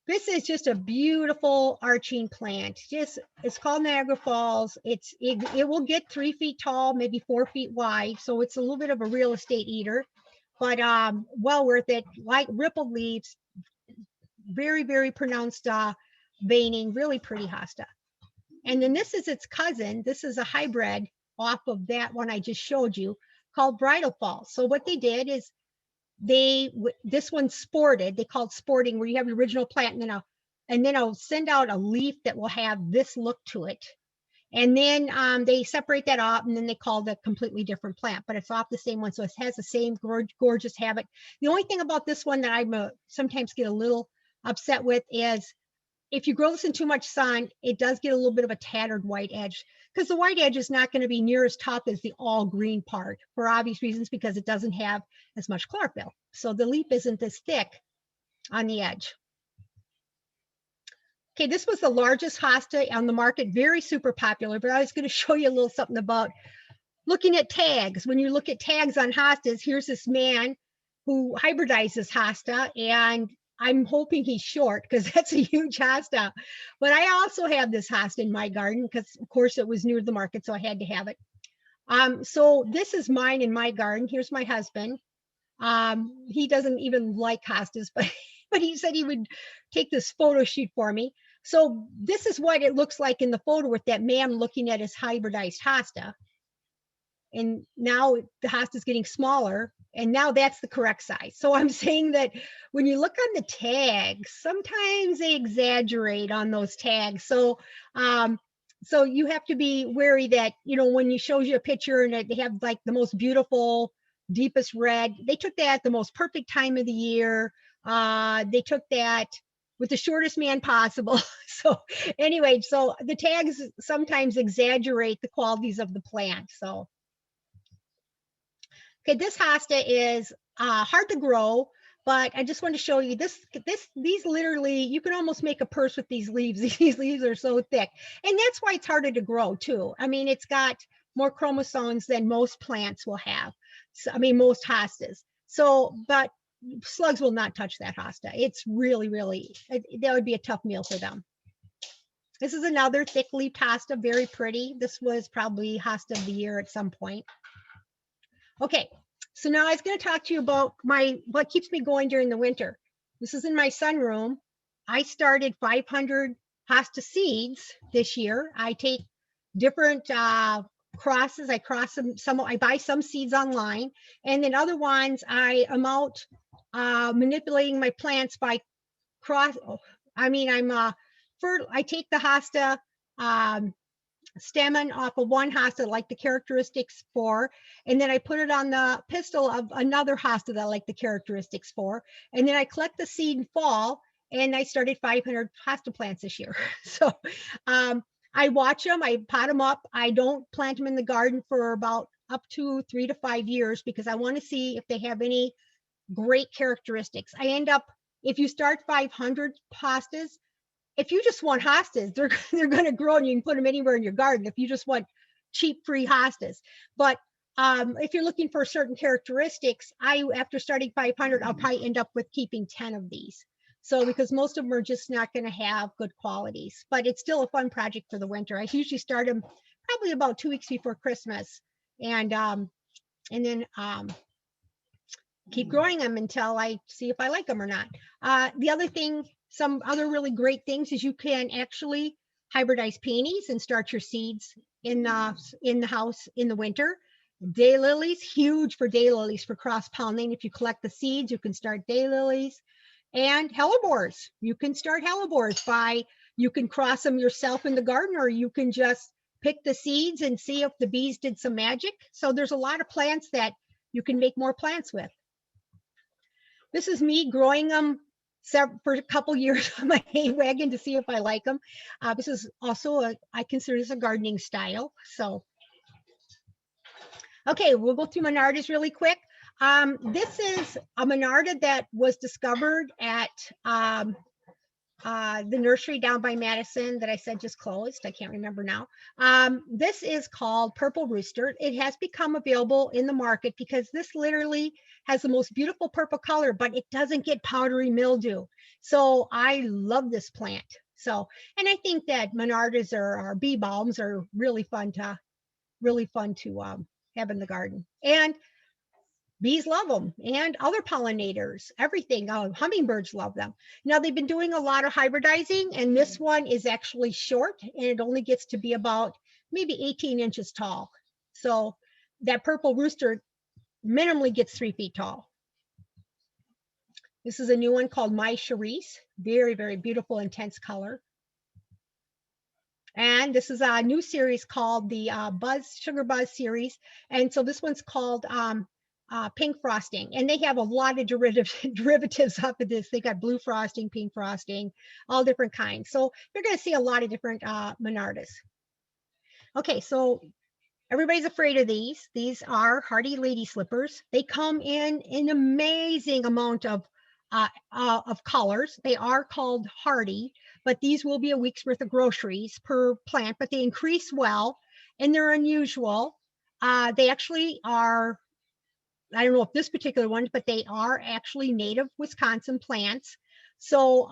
This is just a beautiful arching plant. It's called Niagara Falls. It will get 3 feet tall, maybe 4 feet wide. So it's a little bit of a real estate eater, but well worth it. Light rippled leaves, very, very pronounced veining, really pretty hosta. And then this is its cousin. This is a hybrid off of that one I just showed you called Bridal Falls. So what they did is this one sported. They called sporting, where you have an original plant and then I'll send out a leaf that will have this look to it. And then they separate that off, and then they call it a completely different plant, but it's off the same one. So it has the same gorgeous habit. The only thing about this one that I sometimes get a little upset with is if you grow this in too much sun, it does get a little bit of a tattered white edge, because the white edge is not going to be near as tough as the all green part for obvious reasons, because it doesn't have as much chlorophyll. So the leaf isn't as thick on the edge. Okay, this was the largest hosta on the market, very super popular, but I was going to show you a little something about looking at tags. When you look at tags on hostas, here's this man who hybridizes hosta, and I'm hoping he's short because that's a huge hosta. But I also have this hosta in my garden because, of course, it was new to the market, so I had to have it. So this is mine in my garden. Here's my husband. He doesn't even like hostas, but he said he would take this photo shoot for me. So this is what it looks like in the photo with that man looking at his hybridized hosta. And now the hosta is getting smaller, and now that's the correct size. So I'm saying that when you look on the tags, sometimes they exaggerate on those tags. So so you have to be wary that, you know, when he shows you a picture and they have like the most beautiful, deepest red, they took that at the most perfect time of the year. They took that with the shortest man possible. So anyway, so the tags sometimes exaggerate the qualities of the plant. So okay, this hosta is hard to grow, but I just want to show you these literally, you can almost make a purse with these leaves. These leaves are so thick. And that's why it's harder to grow too. I mean, it's got more chromosomes than most plants will have. So, I mean, most hostas. So, but slugs will not touch that hosta. It's really, that would be a tough meal for them. This is another thick leafed hosta, very pretty. This was probably hosta of the year at some point. Okay, so now I was going to talk to you about what keeps me going during the winter. This is in my sunroom. I started 500 hosta seeds this year. I take different crosses. I cross some. I buy some seeds online, and then other ones I am out manipulating my plants by cross. I mean, I take the hosta stamen off of one hosta like the characteristics for, and then I put it on the pistil of another hosta that I like the characteristics for, and then I collect the seed in fall, and I started 500 hosta plants this year. So I watch them, I pot them up. I don't plant them in the garden for about up to 3 to 5 years because I want to see if they have any great characteristics. I end up, if you start 500 hostas, if you just want hostas, they're going to grow and you can put them anywhere in your garden if you just want cheap, free hostas. But if you're looking for certain characteristics, after starting 500, I'll probably end up with keeping 10 of these. So because most of them are just not going to have good qualities, but it's still a fun project for the winter. I usually start them probably about 2 weeks before Christmas, and then keep growing them until I see if I like them or not. The other thing, some other really great things is you can actually hybridize peonies and start your seeds in the house in the winter. Daylilies, huge for daylilies for cross-pollinating. If you collect the seeds, you can start daylilies. And hellebores, you can start hellebores you can cross them yourself in the garden, or you can just pick the seeds and see if the bees did some magic. So there's a lot of plants that you can make more plants with. This is me growing them for a couple years on my hay wagon to see if I like them. This is also I consider this a gardening style. So, okay, we'll go through Monardas really quick. This is a Monarda that was discovered at the nursery down by Madison that I said just closed. I can't remember now. This is called Purple Rooster. It has become available in the market because this literally has the most beautiful purple color, but it doesn't get powdery mildew. So I love this plant. So, and I think that Monardas or bee balms are really fun to have in the garden. And bees love them, and other pollinators, everything. Hummingbirds love them. Now they've been doing a lot of hybridizing, and this one is actually short, and it only gets to be about maybe 18 inches tall. So that Purple Rooster minimally gets 3 feet tall. This is a new one called My Cherise. Very, very beautiful, intense color. And this is a new series called the Sugar Buzz series. And so this one's called pink frosting. And they have a lot of derivatives up of this. They got blue frosting, pink frosting, all different kinds. So you're going to see a lot of different Monardas. Okay, so everybody's afraid of these. These are hardy lady slippers. They come in an amazing amount of colors. They are called hardy, but these will be a week's worth of groceries per plant, but they increase well and they're unusual. They actually are, I don't know if this particular one, but they are actually native Wisconsin plants. So,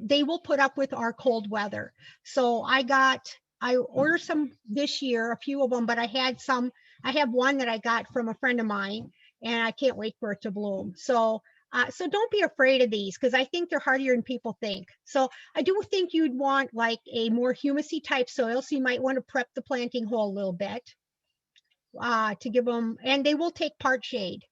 they will put up with our cold weather. So I ordered some this year, a few of them, but I have one that I got from a friend of mine, and I can't wait for it to bloom. So don't be afraid of these, because I think they're hardier than people think. So I do think you'd want like a more humusy type soil. So you might want to prep the planting hole a little bit to give them, and they will take part shade.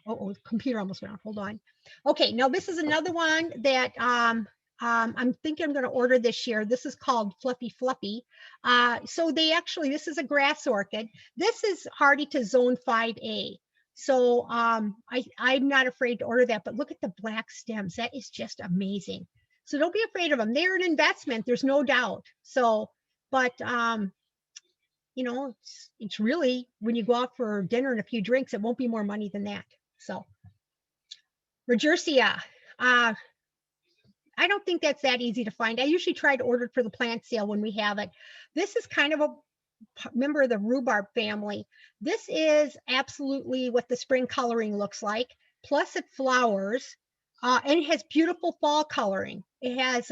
Oh, the computer almost went off. Hold on. Okay, now this is another one that I'm thinking I'm going to order this year. This is called Fluffy Fluffy. So this is a grass orchid. This is hardy to zone 5A. So I'm not afraid to order that, but look at the black stems. That is just amazing. So don't be afraid of them. They're an investment. There's no doubt. So, but you know, it's really, when you go out for dinner and a few drinks, it won't be more money than that. So Rodgersia, I don't think that's that easy to find. I usually try to order it for the plant sale when we have it. This is kind of a member of the rhubarb family. This is absolutely what the spring coloring looks like. Plus it flowers, and it has beautiful fall coloring. It has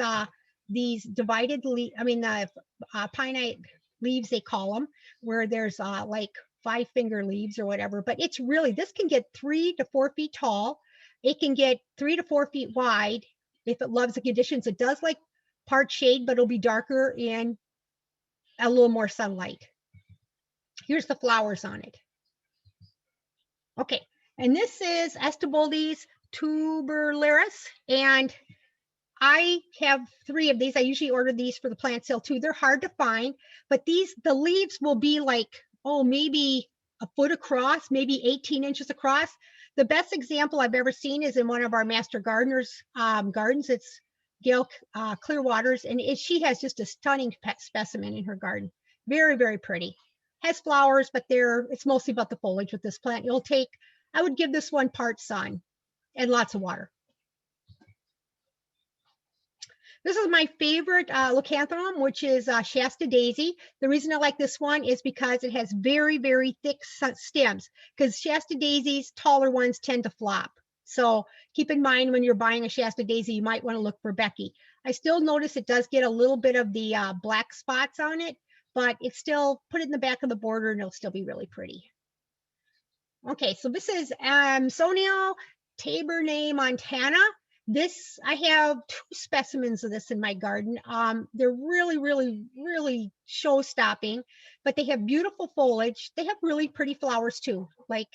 these divided pinnate leaves, they call them, where there's like 5-finger leaves or whatever. But it's really, this can get 3 to 4 feet tall. It can get 3 to 4 feet wide if it loves the conditions. It does like part shade, but it'll be darker and a little more sunlight. Here's the flowers on it. Okay, and this is Esteboldes tuberularis, and I have 3 of these. I usually order these for the plant sale too. They're hard to find, but the leaves will be like, maybe a foot across, maybe 18 inches across. The best example I've ever seen is in one of our master gardeners' gardens. It's Gail Clearwater's, and she has just a stunning specimen in her garden. Very, very pretty. Has flowers, but it's mostly about the foliage with this plant. I would give this one part sun and lots of water. This is my favorite leucanthemum, which is Shasta Daisy. The reason I like this one is because it has very, very thick stems, because Shasta Daisies, taller ones, tend to flop. So keep in mind when you're buying a Shasta Daisy, you might want to look for Becky. I still notice it does get a little bit of the black spots on it, but it's still, put it in the back of the border and it'll still be really pretty. Okay, so this is Sonio Tabernae Montana. I have 2 specimens of this in my garden. They're really, really, really show-stopping, but they have beautiful foliage. They have really pretty flowers too, like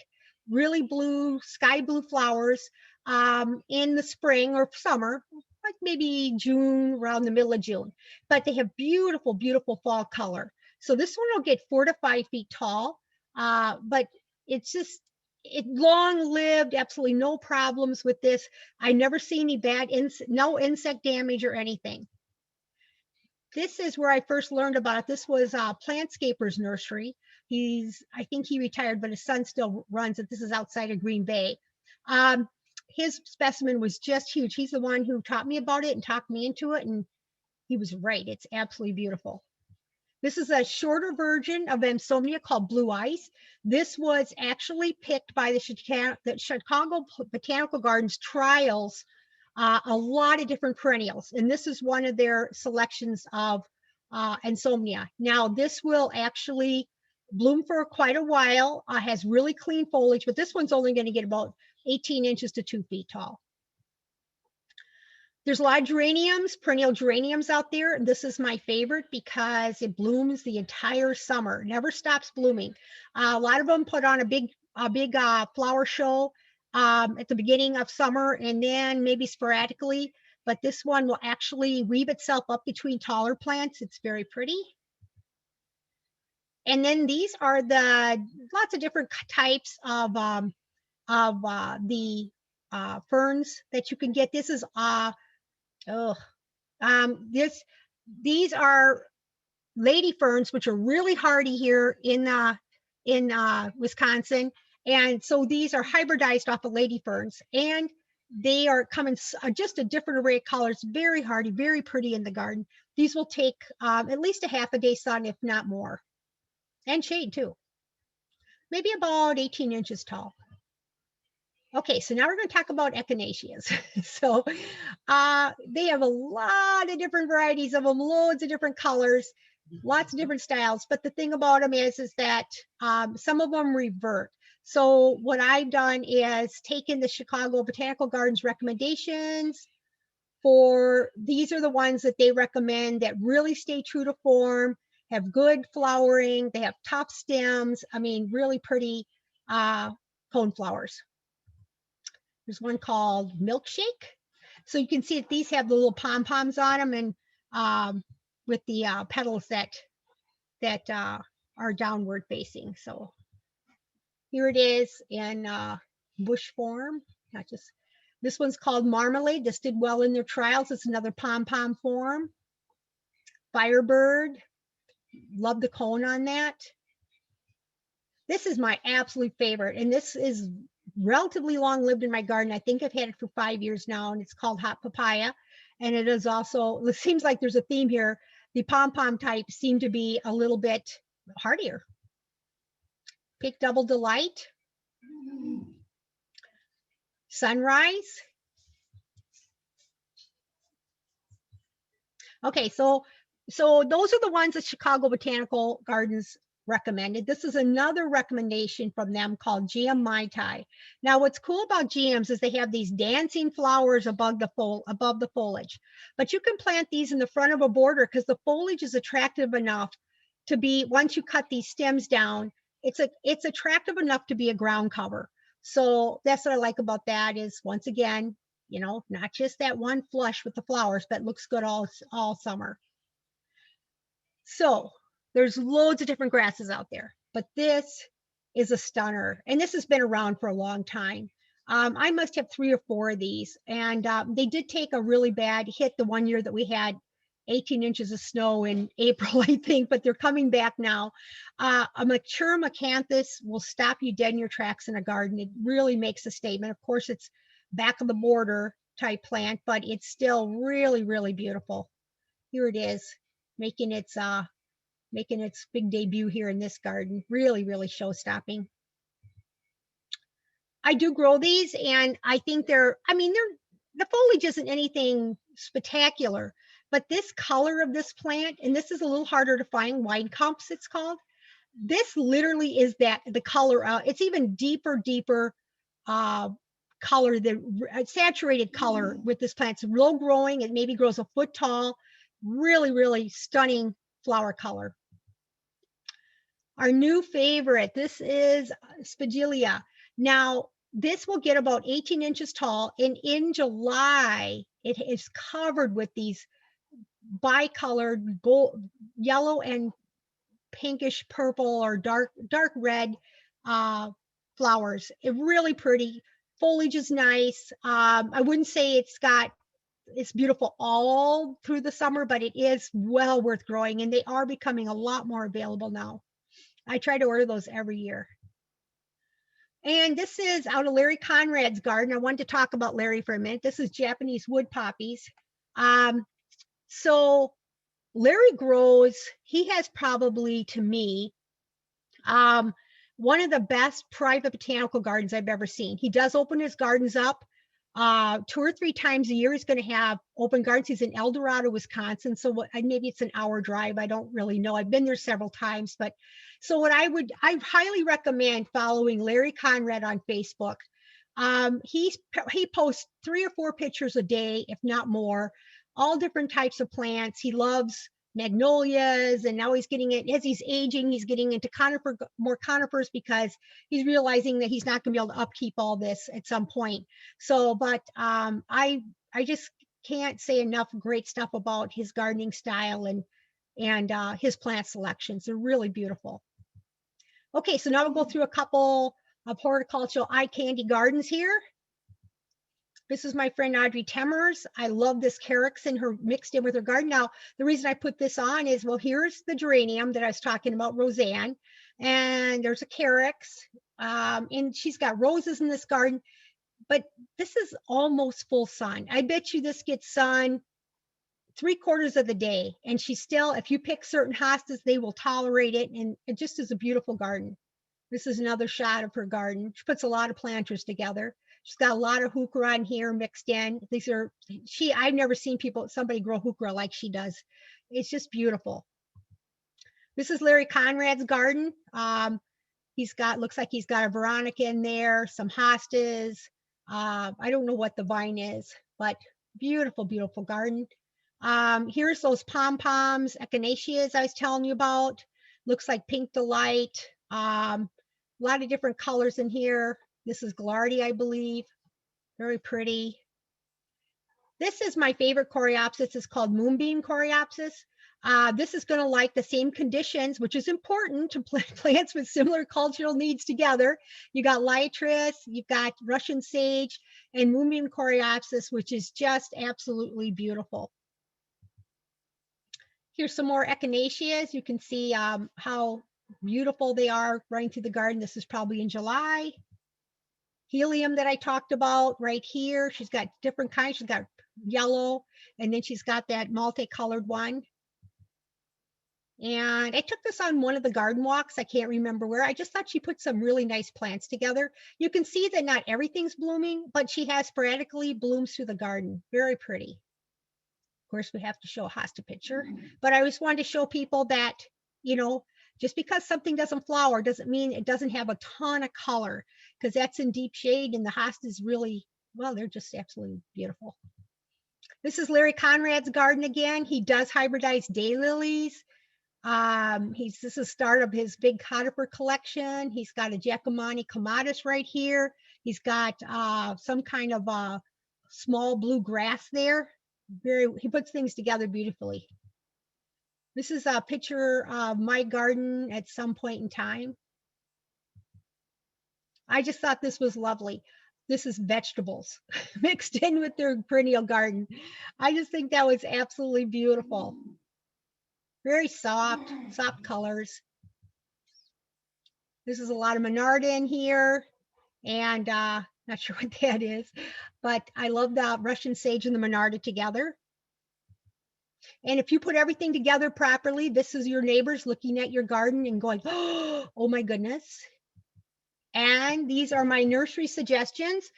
really blue, sky blue flowers in the spring or summer, like maybe June, around the middle of June. But they have beautiful, beautiful fall color. So this one will get 4 to 5 feet tall, but it's just, long-lived, absolutely no problems with this. I never see any no insect damage or anything. This is where I first learned about it. This was Plantscaper's nursery. I think he retired, but his son still runs it. This is outside of Green Bay. His specimen was just huge. He's the one who taught me about it and talked me into it, and he was right. It's absolutely beautiful. This is a shorter version of Ensomnia called Blue Ice. This was actually picked by the Chicago Botanical Gardens trials, a lot of different perennials. And this is one of their selections of Ensomnia. Now, this will actually bloom for quite a while, has really clean foliage, but this one's only going to get about 18 inches to 2 feet tall. There's a lot of geraniums, perennial geraniums out there. This is my favorite because it blooms the entire summer, never stops blooming. A lot of them put on a big flower show at the beginning of summer, and then maybe sporadically but this one will actually weave itself up between taller plants. It's very pretty. And then these are the lots of different types of the ferns that you can get. This is these are lady ferns, which are really hardy here in Wisconsin. And so these are hybridized off of lady ferns, and they are coming just a different array of colors, very hardy, very pretty in the garden. These will take at least a half a day sun, if not more, and shade too. Maybe about 18 inches tall. Okay, so now we're going to talk about echinaceas. So they have a lot of different varieties of them, loads of different colors, lots of different styles. But the thing about them is that some of them revert. So what I've done is taken the Chicago Botanical Gardens recommendations for, these are the ones that they recommend that really stay true to form, have good flowering, they have tough stems. I mean, really pretty cone flowers. There's one called Milkshake. So you can see that these have the little pom-poms on them, and with the petals that are downward facing. So here it is in bush form. Not just, this one's called Marmalade. This did well in their trials. It's another pom-pom form. Firebird. Love the cone on that. This is my absolute favorite, and this is relatively long lived in my garden. I think I've had it for 5 years now, and it's called Hot Papaya. And it is also, it seems like there's a theme here. The pom-pom types seem to be a little bit hardier. Pink Double Delight. Sunrise. Okay, so those are the ones that Chicago Botanical Gardens recommended. This is another recommendation from them called GM Mai Tai. Now, what's cool about GMs is they have these dancing flowers above the foliage, but you can plant these in the front of a border because the foliage is attractive enough to be, once you cut these stems down, it's attractive enough to be a ground cover. So that's what I like about that is, once again, you know, not just that one flush with the flowers, but looks good all summer. So there's loads of different grasses out there, but this is a stunner. And this has been around for a long time. I must have 3 or 4 of these. And they did take a really bad hit the one year that we had 18 inches of snow in April, I think, but they're coming back now. A mature Machanthus will stop you dead in your tracks in a garden. It really makes a statement. Of course, it's back of the border type plant, but it's still really, really beautiful. Here it is, making its big debut here in this garden. Really, really show-stopping. I do grow these, and I think the foliage isn't anything spectacular, but this color of this plant, and this is a little harder to find, wide cumps it's called. This literally is the color. It's even deeper color, the saturated color with this plant. It's low growing. It maybe grows a foot tall. Really, really stunning flower color. Our new favorite, this is Spigelia. Now, this will get about 18 inches tall, and in July, it is covered with these bicolored gold, yellow and pinkish purple or dark red flowers. It's really pretty. Foliage is nice. I wouldn't say it's beautiful all through the summer, but it is well worth growing, and they are becoming a lot more available now. I try to order those every year. And this is out of Larry Conrad's garden. I wanted to talk about Larry for a minute. This is Japanese wood poppies. So Larry grows, he has probably, to me, one of the best private botanical gardens I've ever seen. He does open his gardens up 2 or 3 times a year. He's going to have open gardens. He's in El Dorado, Wisconsin. So maybe it's an hour drive. I don't really know. I've been there several times, but so I highly recommend following Larry Conrad on Facebook. He posts 3 or 4 pictures a day, if not more, all different types of plants. He loves magnolias, and now he's getting it as he's aging. He's getting into more conifers because he's realizing that he's not going to be able to upkeep all this at some point. So, but I just can't say enough great stuff about his gardening style and his plant selections. They're really beautiful. Okay, so now we'll go through a couple of horticultural eye candy gardens here. This is my friend Audrey Temmers. I love this carex in her mixed in with her garden. Now, the reason I put this on is, well, here's the geranium that I was talking about, Roseanne, and there's a carex, and she's got roses in this garden, but this is almost full sun. I bet you this gets sun 3/4 of the day, and she's still, if you pick certain hostas, they will tolerate it, and it just is a beautiful garden. This is another shot of her garden. She puts a lot of planters together. She's got a lot of heuchera in here mixed in. These are, I've never seen somebody grow heuchera like she does. It's just beautiful. This is Larry Conrad's garden. Looks like he's got a Veronica in there, some hostas. I don't know what the vine is, but beautiful, beautiful garden. Here's those pom-poms, echinaceas I was telling you about. Looks like Pink Delight. A lot of different colors in here. This is Gaillardia, I believe. Very pretty. This is my favorite coreopsis. It's called Moonbeam coreopsis. This is going to like the same conditions, which is important to plants with similar cultural needs together. You got liatris, you've got Russian sage, and Moonbeam coreopsis, which is just absolutely beautiful. Here's some more echinaceas. You can see how beautiful they are running through the garden. This is probably in July. Helium that I talked about right here. She's got different kinds. She's got yellow, and then she's got that multicolored one. And I took this on one of the garden walks. I can't remember where. I just thought she put some really nice plants together. You can see that not everything's blooming, but she has sporadically blooms through the garden. Very pretty. Of course, we have to show a hosta picture, but I just wanted to show people that, just because something doesn't flower doesn't mean it doesn't have a ton of color, because that's in deep shade, and the hostas really, well, they're just absolutely beautiful. This is Larry Conrad's garden again. He does hybridize daylilies. This is the start of his big conifer collection. He's got a Giacomani clematis right here. He's got some kind of small blue grass there. He puts things together beautifully. This is a picture of my garden at some point in time. I just thought this was lovely. This is vegetables mixed in with their perennial garden. I just think that was absolutely beautiful. Very soft colors. This is a lot of Monarda in here, and not sure what that is, but I love the Russian sage and the Monarda together. And if you put everything together properly, this is your neighbors looking at your garden and going, oh my goodness. And these are my nursery suggestions.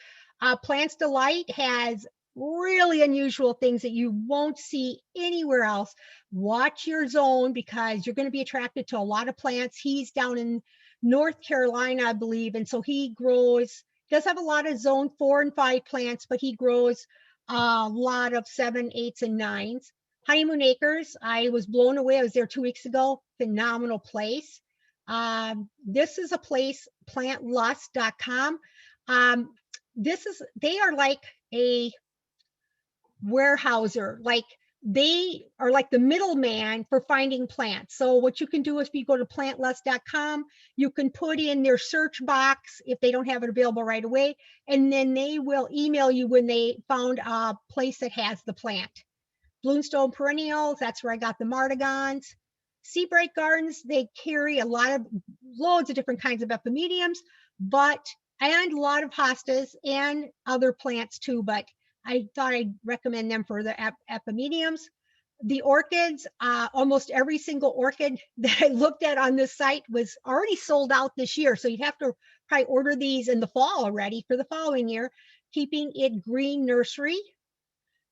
Plants Delight has really unusual things that you won't see anywhere else. Watch your zone, because you're going to be attracted to a lot of plants. He's down in North Carolina, I believe, and so he does have a lot of zone 4 and 5 plants, but he grows a lot of 7, 8s, and 9s. Honeymoon Acres, I was blown away. I was there 2 weeks ago. Phenomenal place. This is a place, plantlust.com. They are like a warehouser, like they are like the middleman for finding plants. So what you can do is, if you go to plantlust.com, you can put in their search box if they don't have it available right away, and then they will email you when they found a place that has the plant. Bloomstone Perennials, that's where I got the Mardigons. Seabright Gardens, they carry loads of different kinds of epimediums, and a lot of hostas and other plants too, but I thought I'd recommend them for the epimediums. The orchids, almost every single orchid that I looked at on this site was already sold out this year, so you'd have to probably order these in the fall already for the following year. Keeping It Green Nursery.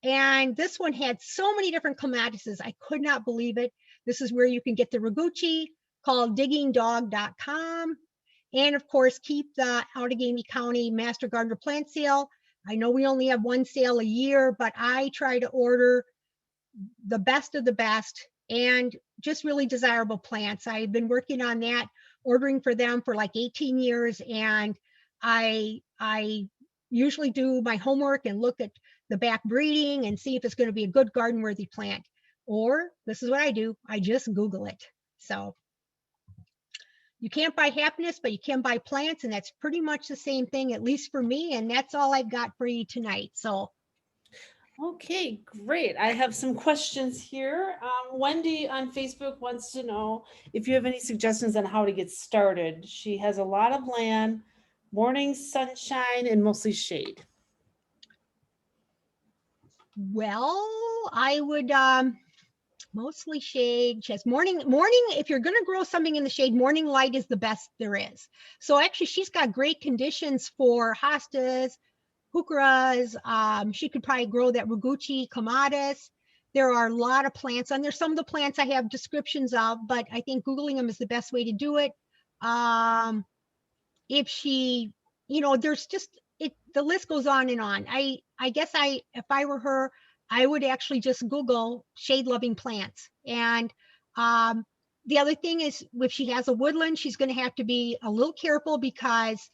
And this one had so many different clematises. I could not believe it. This is where you can get the Ragucci, called diggingdog.com. And of course, keep the Outagamie County Master Gardener Plant Sale. I know we only have one sale a year, but I try to order the best of the best and just really desirable plants. I've been working on that, ordering for them for like 18 years. And I usually do my homework and look at the back breeding and see if it's going to be a good garden worthy plant. Or this is what I do. I just Google it. So you can't buy happiness, but you can buy plants. And that's pretty much the same thing, at least for me. And that's all I've got for you tonight. So Okay, great. I have some questions here. Wendy on Facebook wants to know if you have any suggestions on how to get started. She has a lot of land, morning sunshine, and mostly shade. well, I would mostly shade. She has morning. If you're going to grow something in the shade, morning light is the best there is. So actually, she's got great conditions for hostas, heucheras. She could probably grow that Rodgersia clematis. There are a lot of plants on there. Some of the plants I have descriptions of, but I think Googling them is the best way to do it. If she, there's just the list goes on and on. I guess if I were her, I would actually just Google shade loving plants. And the other thing is, if she has a woodland, she's going to have to be a little careful because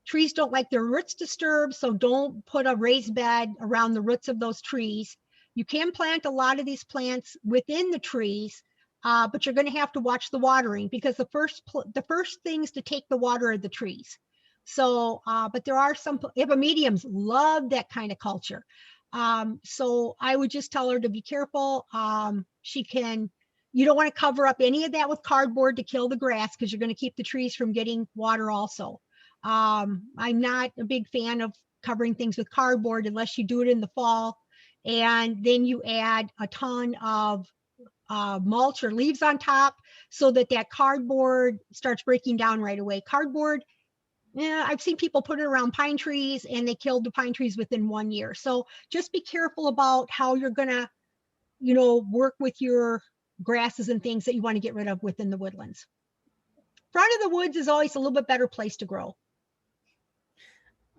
trees don't like their roots disturbed. So don't put a raised bed around the roots of those trees. You can plant a lot of these plants within the trees, but you're going to have to watch the watering because the first things to take the water are the trees. So, but there are some epimediums love that kind of culture. So I would just tell her to be careful. You don't want to cover up any of that with cardboard to kill the grass because you're going to keep the trees from getting water also. I'm not a big fan of covering things with cardboard unless you do it in the fall. And then you add a ton of mulch or leaves on top so that cardboard starts breaking down right away. Cardboard, yeah, I've seen people put it around pine trees and they killed the pine trees within 1 year. So just be careful about how you're gonna, work with your grasses and things that you want to get rid of within the woodlands. Front of the woods is always a little bit better place to grow.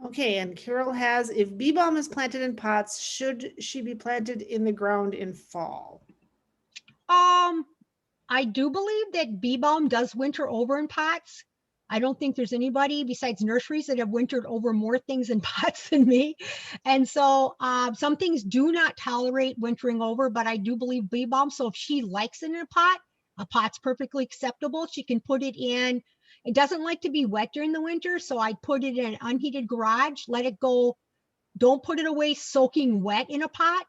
Okay, and Carol has, if bee balm is planted in pots, should she be planted in the ground in fall? I do believe that bee balm does winter over in pots. I don't think there's anybody besides nurseries that have wintered over more things in pots than me. And so some things do not tolerate wintering over, but I do believe bee balm. So if she likes it in a pot's perfectly acceptable. She can put it in. It doesn't like to be wet during the winter. So I'd put it in an unheated garage, let it go. Don't put it away soaking wet in a pot.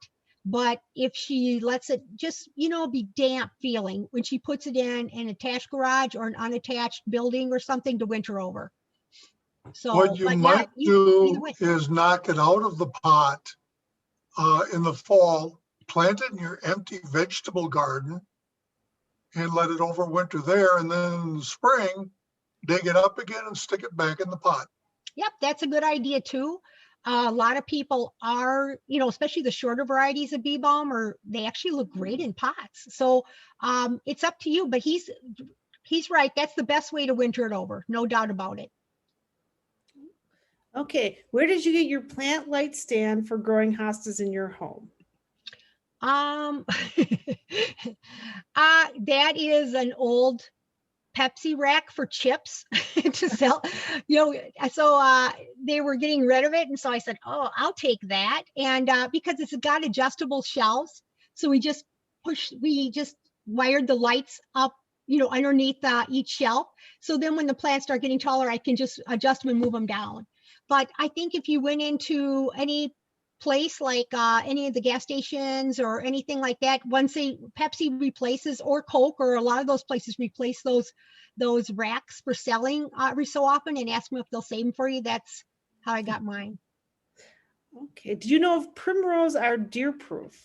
But if she lets it just, be damp feeling when she puts it in an attached garage or an unattached building or something to winter over. So what you might do is knock it out of the pot in the fall, plant it in your empty vegetable garden and let it overwinter there. And then in the spring, dig it up again and stick it back in the pot. Yep, that's a good idea too. A lot of people are, especially the shorter varieties of bee balm, they actually look great in pots. So it's up to you, but he's right. That's the best way to winter it over. No doubt about it. Okay, where did you get your plant light stand for growing hostas in your home? That is an old Pepsi rack for chips to sell, so they were getting rid of it. And so I said, oh, I'll take that. And because it's got adjustable shelves. So we just wired the lights up, underneath each shelf. So then when the plants start getting taller, I can just adjust them and move them down. But I think if you went into any place like any of the gas stations or anything like that, once Pepsi replaces, or Coke, or a lot of those places replace those racks for selling every so often, and ask them if they'll save them for you. That's how I got mine. Okay, do you know if primrose are deer proof?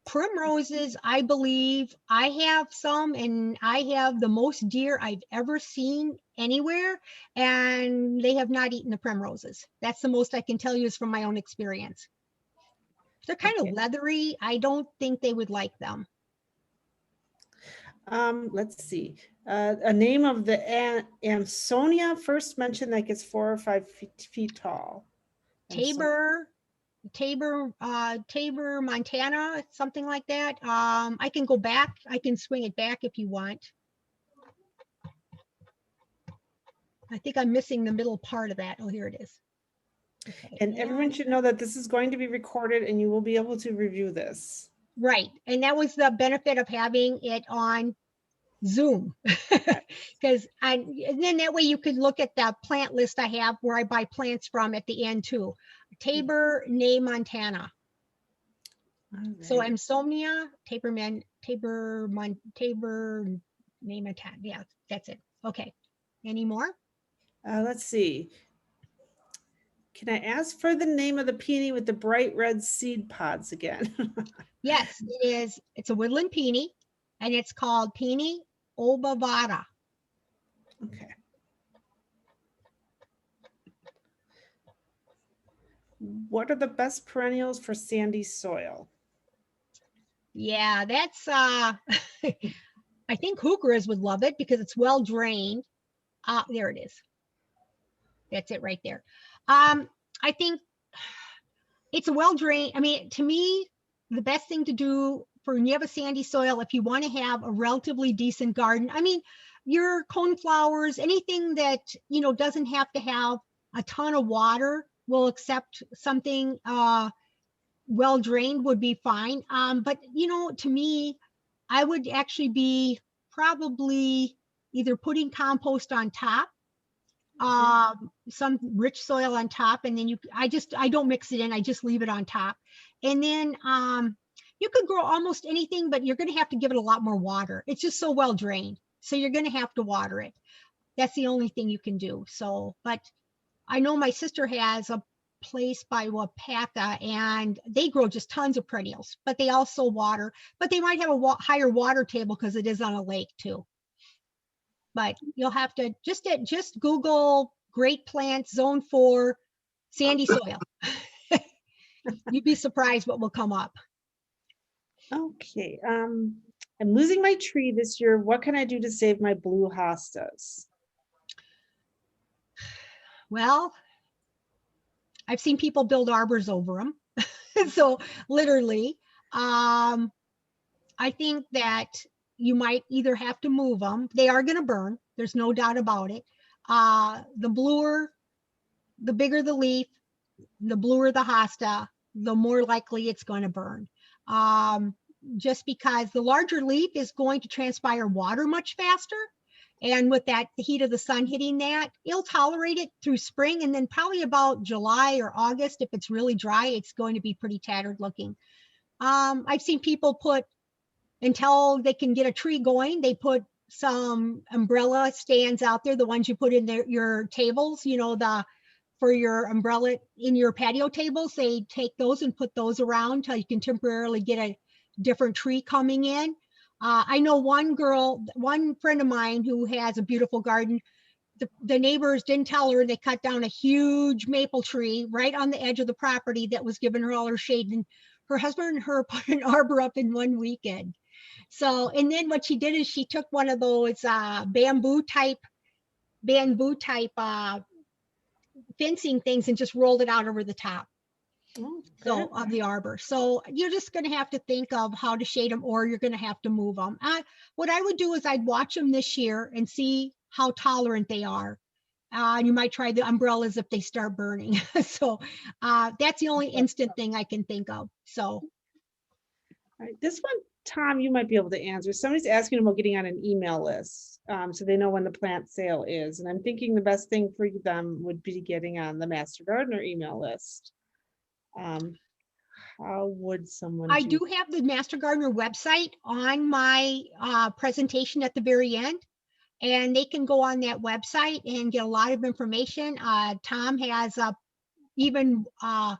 Primroses, I believe I have some, and I have the most deer I've ever seen anywhere, and they have not eaten the primroses. That's the most I can tell you is from my own experience. They're kind of leathery. I don't think they would like them. Let's see. A name of the Amsonia first mentioned that gets 4 or 5 feet tall. Tabor, Montana, something like that. I can go back. I can swing it back if you want. I think I'm missing the middle part of that. Oh, here it is. Okay, And everyone should know that this is going to be recorded and you will be able to review this. right. And that was the benefit of having it on Zoom. Because and then that way you could look at the plant list I have where I buy plants from at the end too. Tabor, Montana. So Alright. Amsomnia, Tabor, Montana. Yeah, that's it. Okay. Any more? Let's see. Can I ask for the name of the peony with the bright red seed pods again? Yes, it is. It's a woodland peony, and it's called Peony obovata. Okay. What are the best perennials for sandy soil? Yeah, that's I think Heucheras would love it because it's well drained. There it is. That's it right there. I think it's a well drained. I mean, to me, the best thing to do for when you have a sandy soil, if you want to have a relatively decent garden, I mean, your coneflowers, anything that doesn't have to have a ton of water will accept something well drained would be fine. But to me, I would actually be probably either putting compost on top, some rich soil on top, and then I don't mix it in, I just leave it on top. And then you could grow almost anything, but you're going to have to give it a lot more water. It's just so well drained. So you're going to have to water it. That's the only thing you can do. So, but I know my sister has a place by Wapaka and they grow just tons of perennials, but they also water, but they might have a higher water table because it is on a lake too. But you'll have to just Google Great Plants Zone 4 sandy soil. You'd be surprised what will come up. Okay. I'm losing my tree this year. What can I do to save my blue hostas? Well, I've seen people build arbors over them. So literally, I think that you might either have to move them. They are going to burn. There's no doubt about it. The bluer, the bigger the leaf, the bluer the hosta, the more likely it's going to burn. Just because the larger leaf is going to transpire water much faster. And with that, the heat of the sun hitting that, it'll tolerate it through spring. And then probably about July or August, if it's really dry, it's going to be pretty tattered looking. I've seen people put, until they can get a tree going, they put some umbrella stands out there, the ones you put in your tables, for your umbrella in your patio tables. They take those and put those around till you can temporarily get a different tree coming in. I know one friend of mine who has a beautiful garden. The neighbors didn't tell her, they cut down a huge maple tree right on the edge of the property that was giving her all her shade. And her husband and her put an arbor up in one weekend. So, and then what she did is she took one of those bamboo type fencing things and just rolled it out over the top. So of the arbor. So you're just going to have to think of how to shade them, or you're going to have to move them. What I would do is I'd watch them this year and see how tolerant they are. You might try the umbrellas if they start burning. So that's the only instant thing I can think of. So. All right, this one, Tom, you might be able to answer. Somebody's asking about getting on an email list, so they know when the plant sale is. And I'm thinking the best thing for them would be getting on the Master Gardener email list. How would someone I do have the Master Gardener website on my presentation at the very end, and they can go on that website and get a lot of information. Tom has even a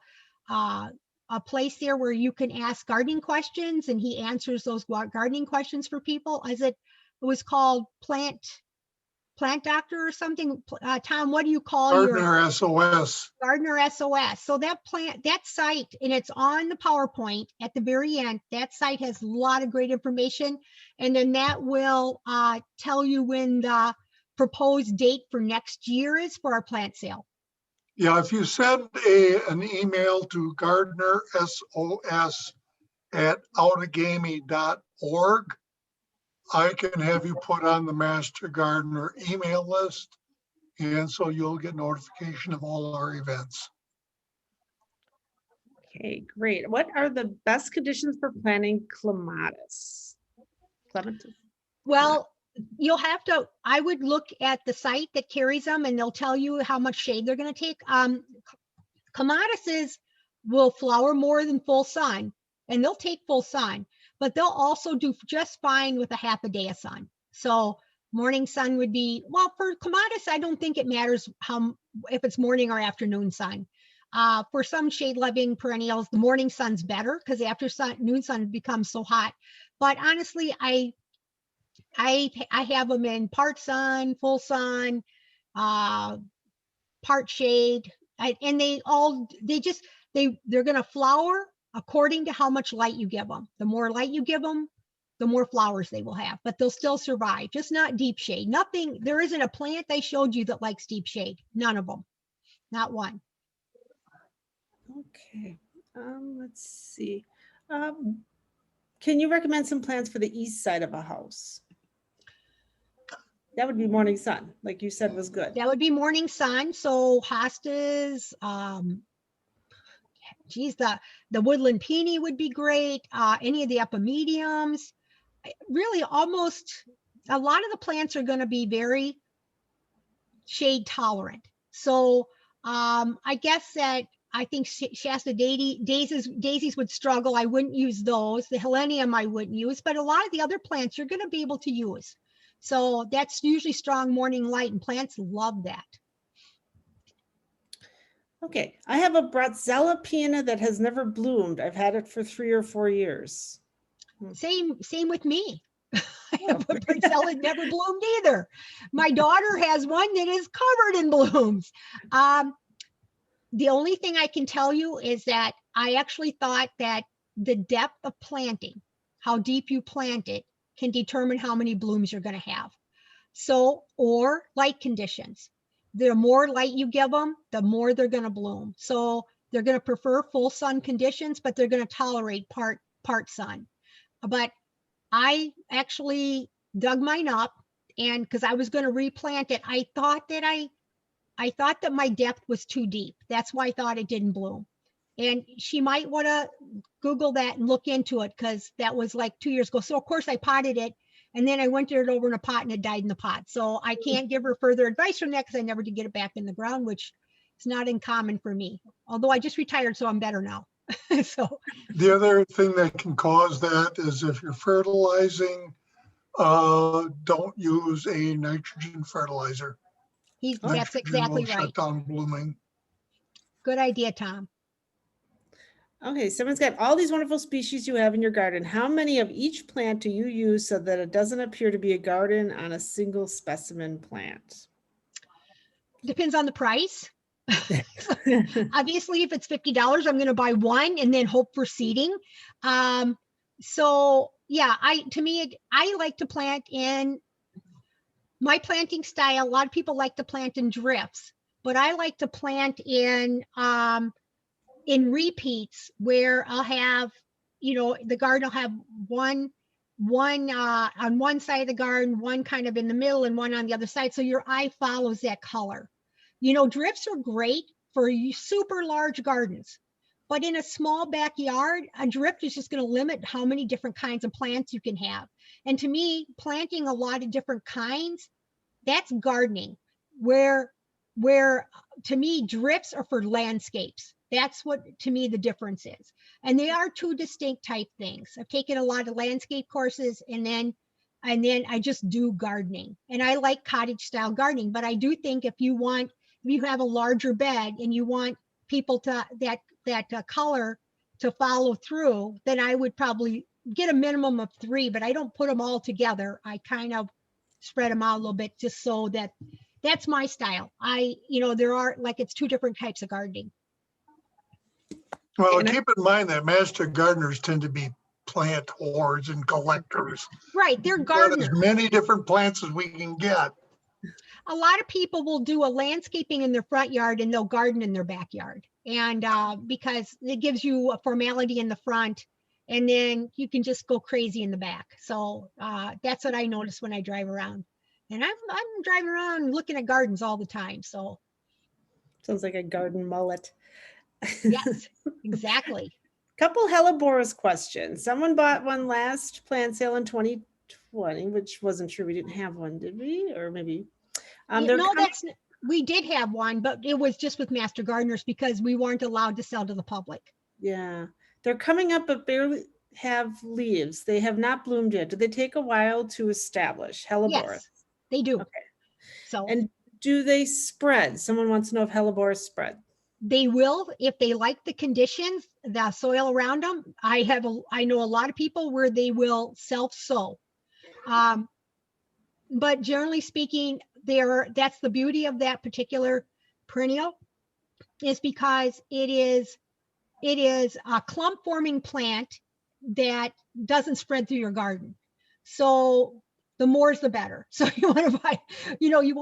place there where you can ask gardening questions, and he answers those gardening questions for people. It was called Plant Doctor or something. Tom, what do you call Gardener SOS? Gardener SOS. So that site, and it's on the PowerPoint at the very end. That site has a lot of great information, and then that will tell you when the proposed date for next year is for our plant sale. Yeah, if you send an email to gardenersos@outagamy.org, I can have you put on the Master Gardener email list. And so you'll get notification of all our events. Okay, great. What are the best conditions for planting clematis? Clematis. Well, you'll have to, I would look at the site that carries them and they'll tell you how much shade they're going to take. Clematises will flower more than full sun and they'll take full sun, but they'll also do just fine with a half a day of sun. So morning sun would be, well, for clematis, I don't think it matters if it's morning or afternoon sun. For some shade loving perennials, the morning sun's better because after noon sun becomes so hot. But honestly, I have them in part sun, full sun, part shade, and they're going to flower according to how much light you give them. The more light you give them, the more flowers they will have, but they'll still survive, just not deep shade. Nothing, there isn't a plant I showed you that likes deep shade. None of them, not one. Okay, let's see. Can you recommend some plants for the east side of a house? That would be morning sun, like you said was good. That would be morning sun. So hostas, geez, the woodland peony would be great. Any of the epimediums, really almost a lot of the plants are going to be very shade tolerant. So I guess that I think Shasta daisies would struggle. I wouldn't use those. The Helenium I wouldn't use, but a lot of the other plants you're going to be able to use. So that's usually strong morning light and plants love that. Okay, I have a Bartzella peony that has never bloomed. I've had it for 3 or 4 years. Same with me. Bartzella never bloomed either. My daughter has one that is covered in blooms. The only thing I can tell you is that I actually thought that the depth of planting, how deep you plant it, can determine how many blooms you're going to have. So, or light conditions. The more light you give them, the more they're going to bloom. So they're going to prefer full sun conditions, but they're going to tolerate part sun. But I actually dug mine up, and because I was going to replant it, I thought that my depth was too deep. That's why I thought it didn't bloom. And she might want to Google that and look into it because that was like 2 years ago. So of course I potted it and then I wintered it over in a pot and it died in the pot. So I can't give her further advice from that because I never did get it back in the ground, which is not uncommon for me. Although I just retired, so I'm better now. So the other thing that can cause that is if you're fertilizing, don't use a nitrogen fertilizer. That's exactly right. Shut down blooming. Good idea, Tom. Okay, someone's got all these wonderful species you have in your garden. How many of each plant do you use so that it doesn't appear to be a garden on a single specimen plant? Depends on the price. Obviously, if it's $50, I'm going to buy one and then hope for seeding. So yeah, I like to plant in my planting style. A lot of people like to plant in drifts, but I like to plant in repeats where I'll have, the garden will have one on one side of the garden, one kind of in the middle and one on the other side. So your eye follows that color. Drifts are great for super large gardens, but in a small backyard, a drift is just going to limit how many different kinds of plants you can have. And to me, planting a lot of different kinds, that's gardening, where to me, drifts are for landscapes. That's what, to me, the difference is. And they are two distinct type things. I've taken a lot of landscape courses and then I just do gardening. And I like cottage style gardening, but I do think if you have a larger bed and you want people to that color to follow through, then I would probably get a minimum of 3, but I don't put them all together. I kind of spread them out a little bit just so that's my style. There are it's 2 different types of gardening. Well, keep in mind that master gardeners tend to be plant hoards and collectors. Right, they're gardeners. As many different plants as we can get. A lot of people will do a landscaping in their front yard and they'll garden in their backyard. And because it gives you a formality in the front and then you can just go crazy in the back. So that's what I notice when I drive around. And I'm driving around looking at gardens all the time. So sounds like a garden mullet. Yes, exactly. Couple Helleborus questions. Someone bought one last plant sale in 2020, which wasn't sure we didn't have one, did we? Or maybe. They're No, coming- we did have one, but it was just with master gardeners because we weren't allowed to sell to the public. yeah, they're coming up, but barely have leaves. They have not bloomed yet. Do they take a while to establish? Helleborus. Yes, they do. Okay. So And do they spread? Someone wants to know if Helleborus spread. they will, if they like the conditions, the soil around them. I know a lot of people where they will self-sow. But generally speaking, that's the beauty of that particular perennial, is because it is a clump forming plant that doesn't spread through your garden. So the more is the better. So you want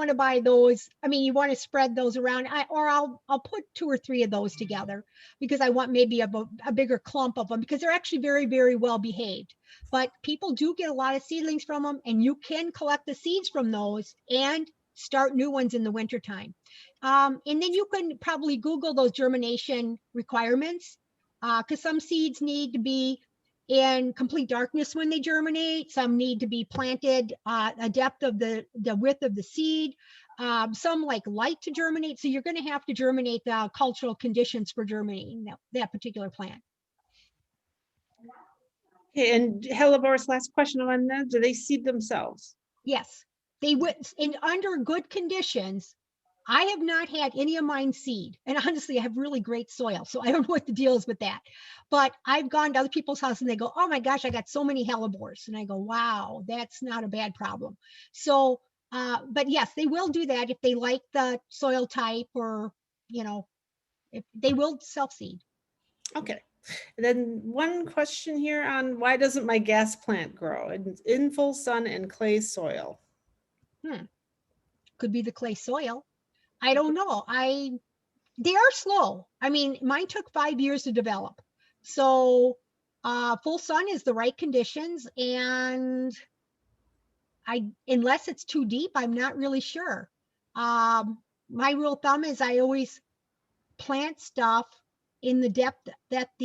to buy those. I mean, you want to spread those around, I'll put 2 or 3 of those together because I want maybe a bigger clump of them because they're actually very, very well behaved. But people do get a lot of seedlings from them, and you can collect the seeds from those and start new ones in the wintertime. And then you can probably Google those germination requirements, because some seeds need to be in complete darkness when they germinate. Some need to be planted a depth of the width of the seed. Some like light to germinate. So you're going to have to germinate the cultural conditions for germinating that particular plant. Okay, and Helleborus, last question on that. Do they seed themselves? Yes, they would. And under good conditions, I have not had any of mine seed. And honestly, I have really great soil. So I don't know what the deal is with that. But I've gone to other people's house and they go, oh my gosh, I got so many hellebores. And I go, wow, that's not a bad problem. So, but yes, they will do that if they like the soil type, or, if they will self-seed. Okay. And then one question here on why doesn't my gas plant grow in full sun and clay soil? Could be the clay soil. I don't know. They are slow. I mean, mine took 5 years to develop. So full sun is the right conditions, and unless it's too deep, I'm not really sure. My rule of thumb is I always plant stuff in the depth depth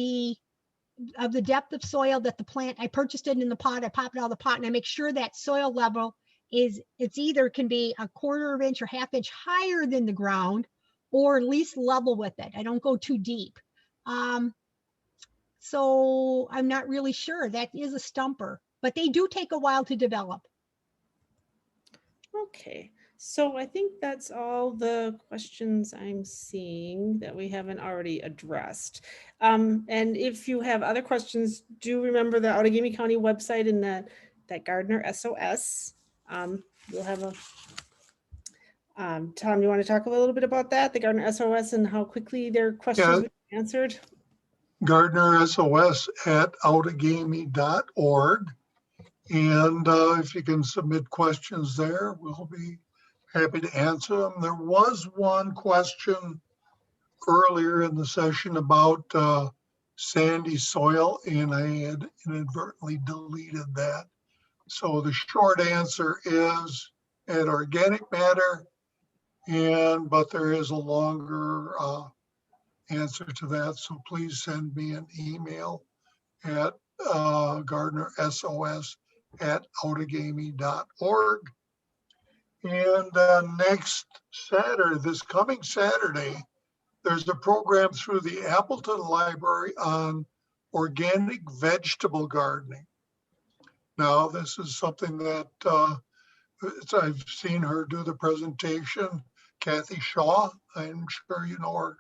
of soil that the plant, I purchased it in the pot, I pop it out of the pot, and I make sure that soil level it's either can be a 1/4 inch or 1/2 inch higher than the ground, or at least level with it. I don't go too deep. So I'm not really sure. That is a stumper, but they do take a while to develop. Okay, so I think that's all the questions I'm seeing that we haven't already addressed. And if you have other questions, do remember the Outagamie County website and that Gardener SOS. We'll have a Tom, you want to talk a little bit about that, the Gardener SOS, and how quickly their questions were answered? Gardener SOS at outagamie.org. And if you can submit questions there, we'll be happy to answer them. There was one question earlier in the session about sandy soil, and I had inadvertently deleted that. So the short answer is at organic matter, but there is a longer answer to that. So please send me an email at gardenersos@outagamie.org. And this coming Saturday, there's a program through the Appleton Library on organic vegetable gardening. Now, this is something that I've seen her do the presentation, Kathy Shaw. I'm sure you know her,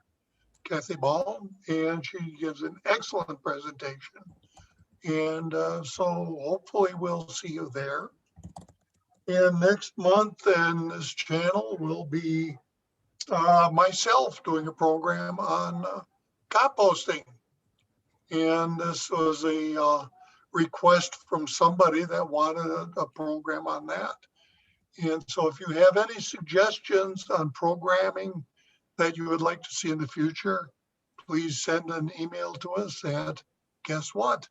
Kathy Baum, and she gives an excellent presentation. And so hopefully we'll see you there. And next month in this channel will be myself doing a program on composting. And this was a request from somebody that wanted a program on that. And so if you have any suggestions on programming that you would like to see in the future, please send an email to us at, guess what?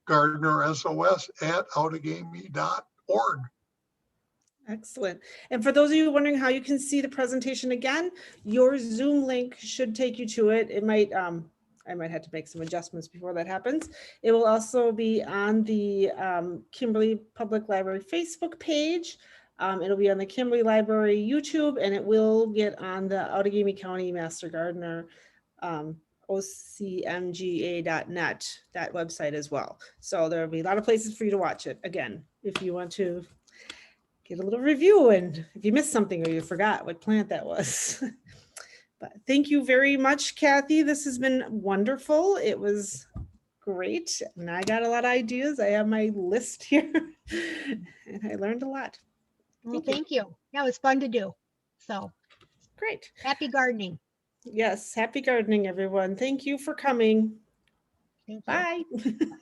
GardenerSOS@outagamie.org. Excellent. And for those of you wondering how you can see the presentation again, your Zoom link should take you to it. It might, I might have to make some adjustments before that happens. It will also be on the Kimberly Public Library Facebook page. It'll be on the Kimberly Library YouTube, and it will get on the Outagamie County Master Gardener ocmga.net, that website as well. So there'll be a lot of places for you to watch it again, if you want to get a little review and if you missed something or you forgot what plant that was. But thank you very much, Kathy. This has been wonderful. It was great. And I got a lot of ideas. I have my list here and I learned a lot. Well, thank you. That was fun to do. So Great. happy gardening. Yes. Happy gardening, everyone. Thank you for coming. Thank you. Bye.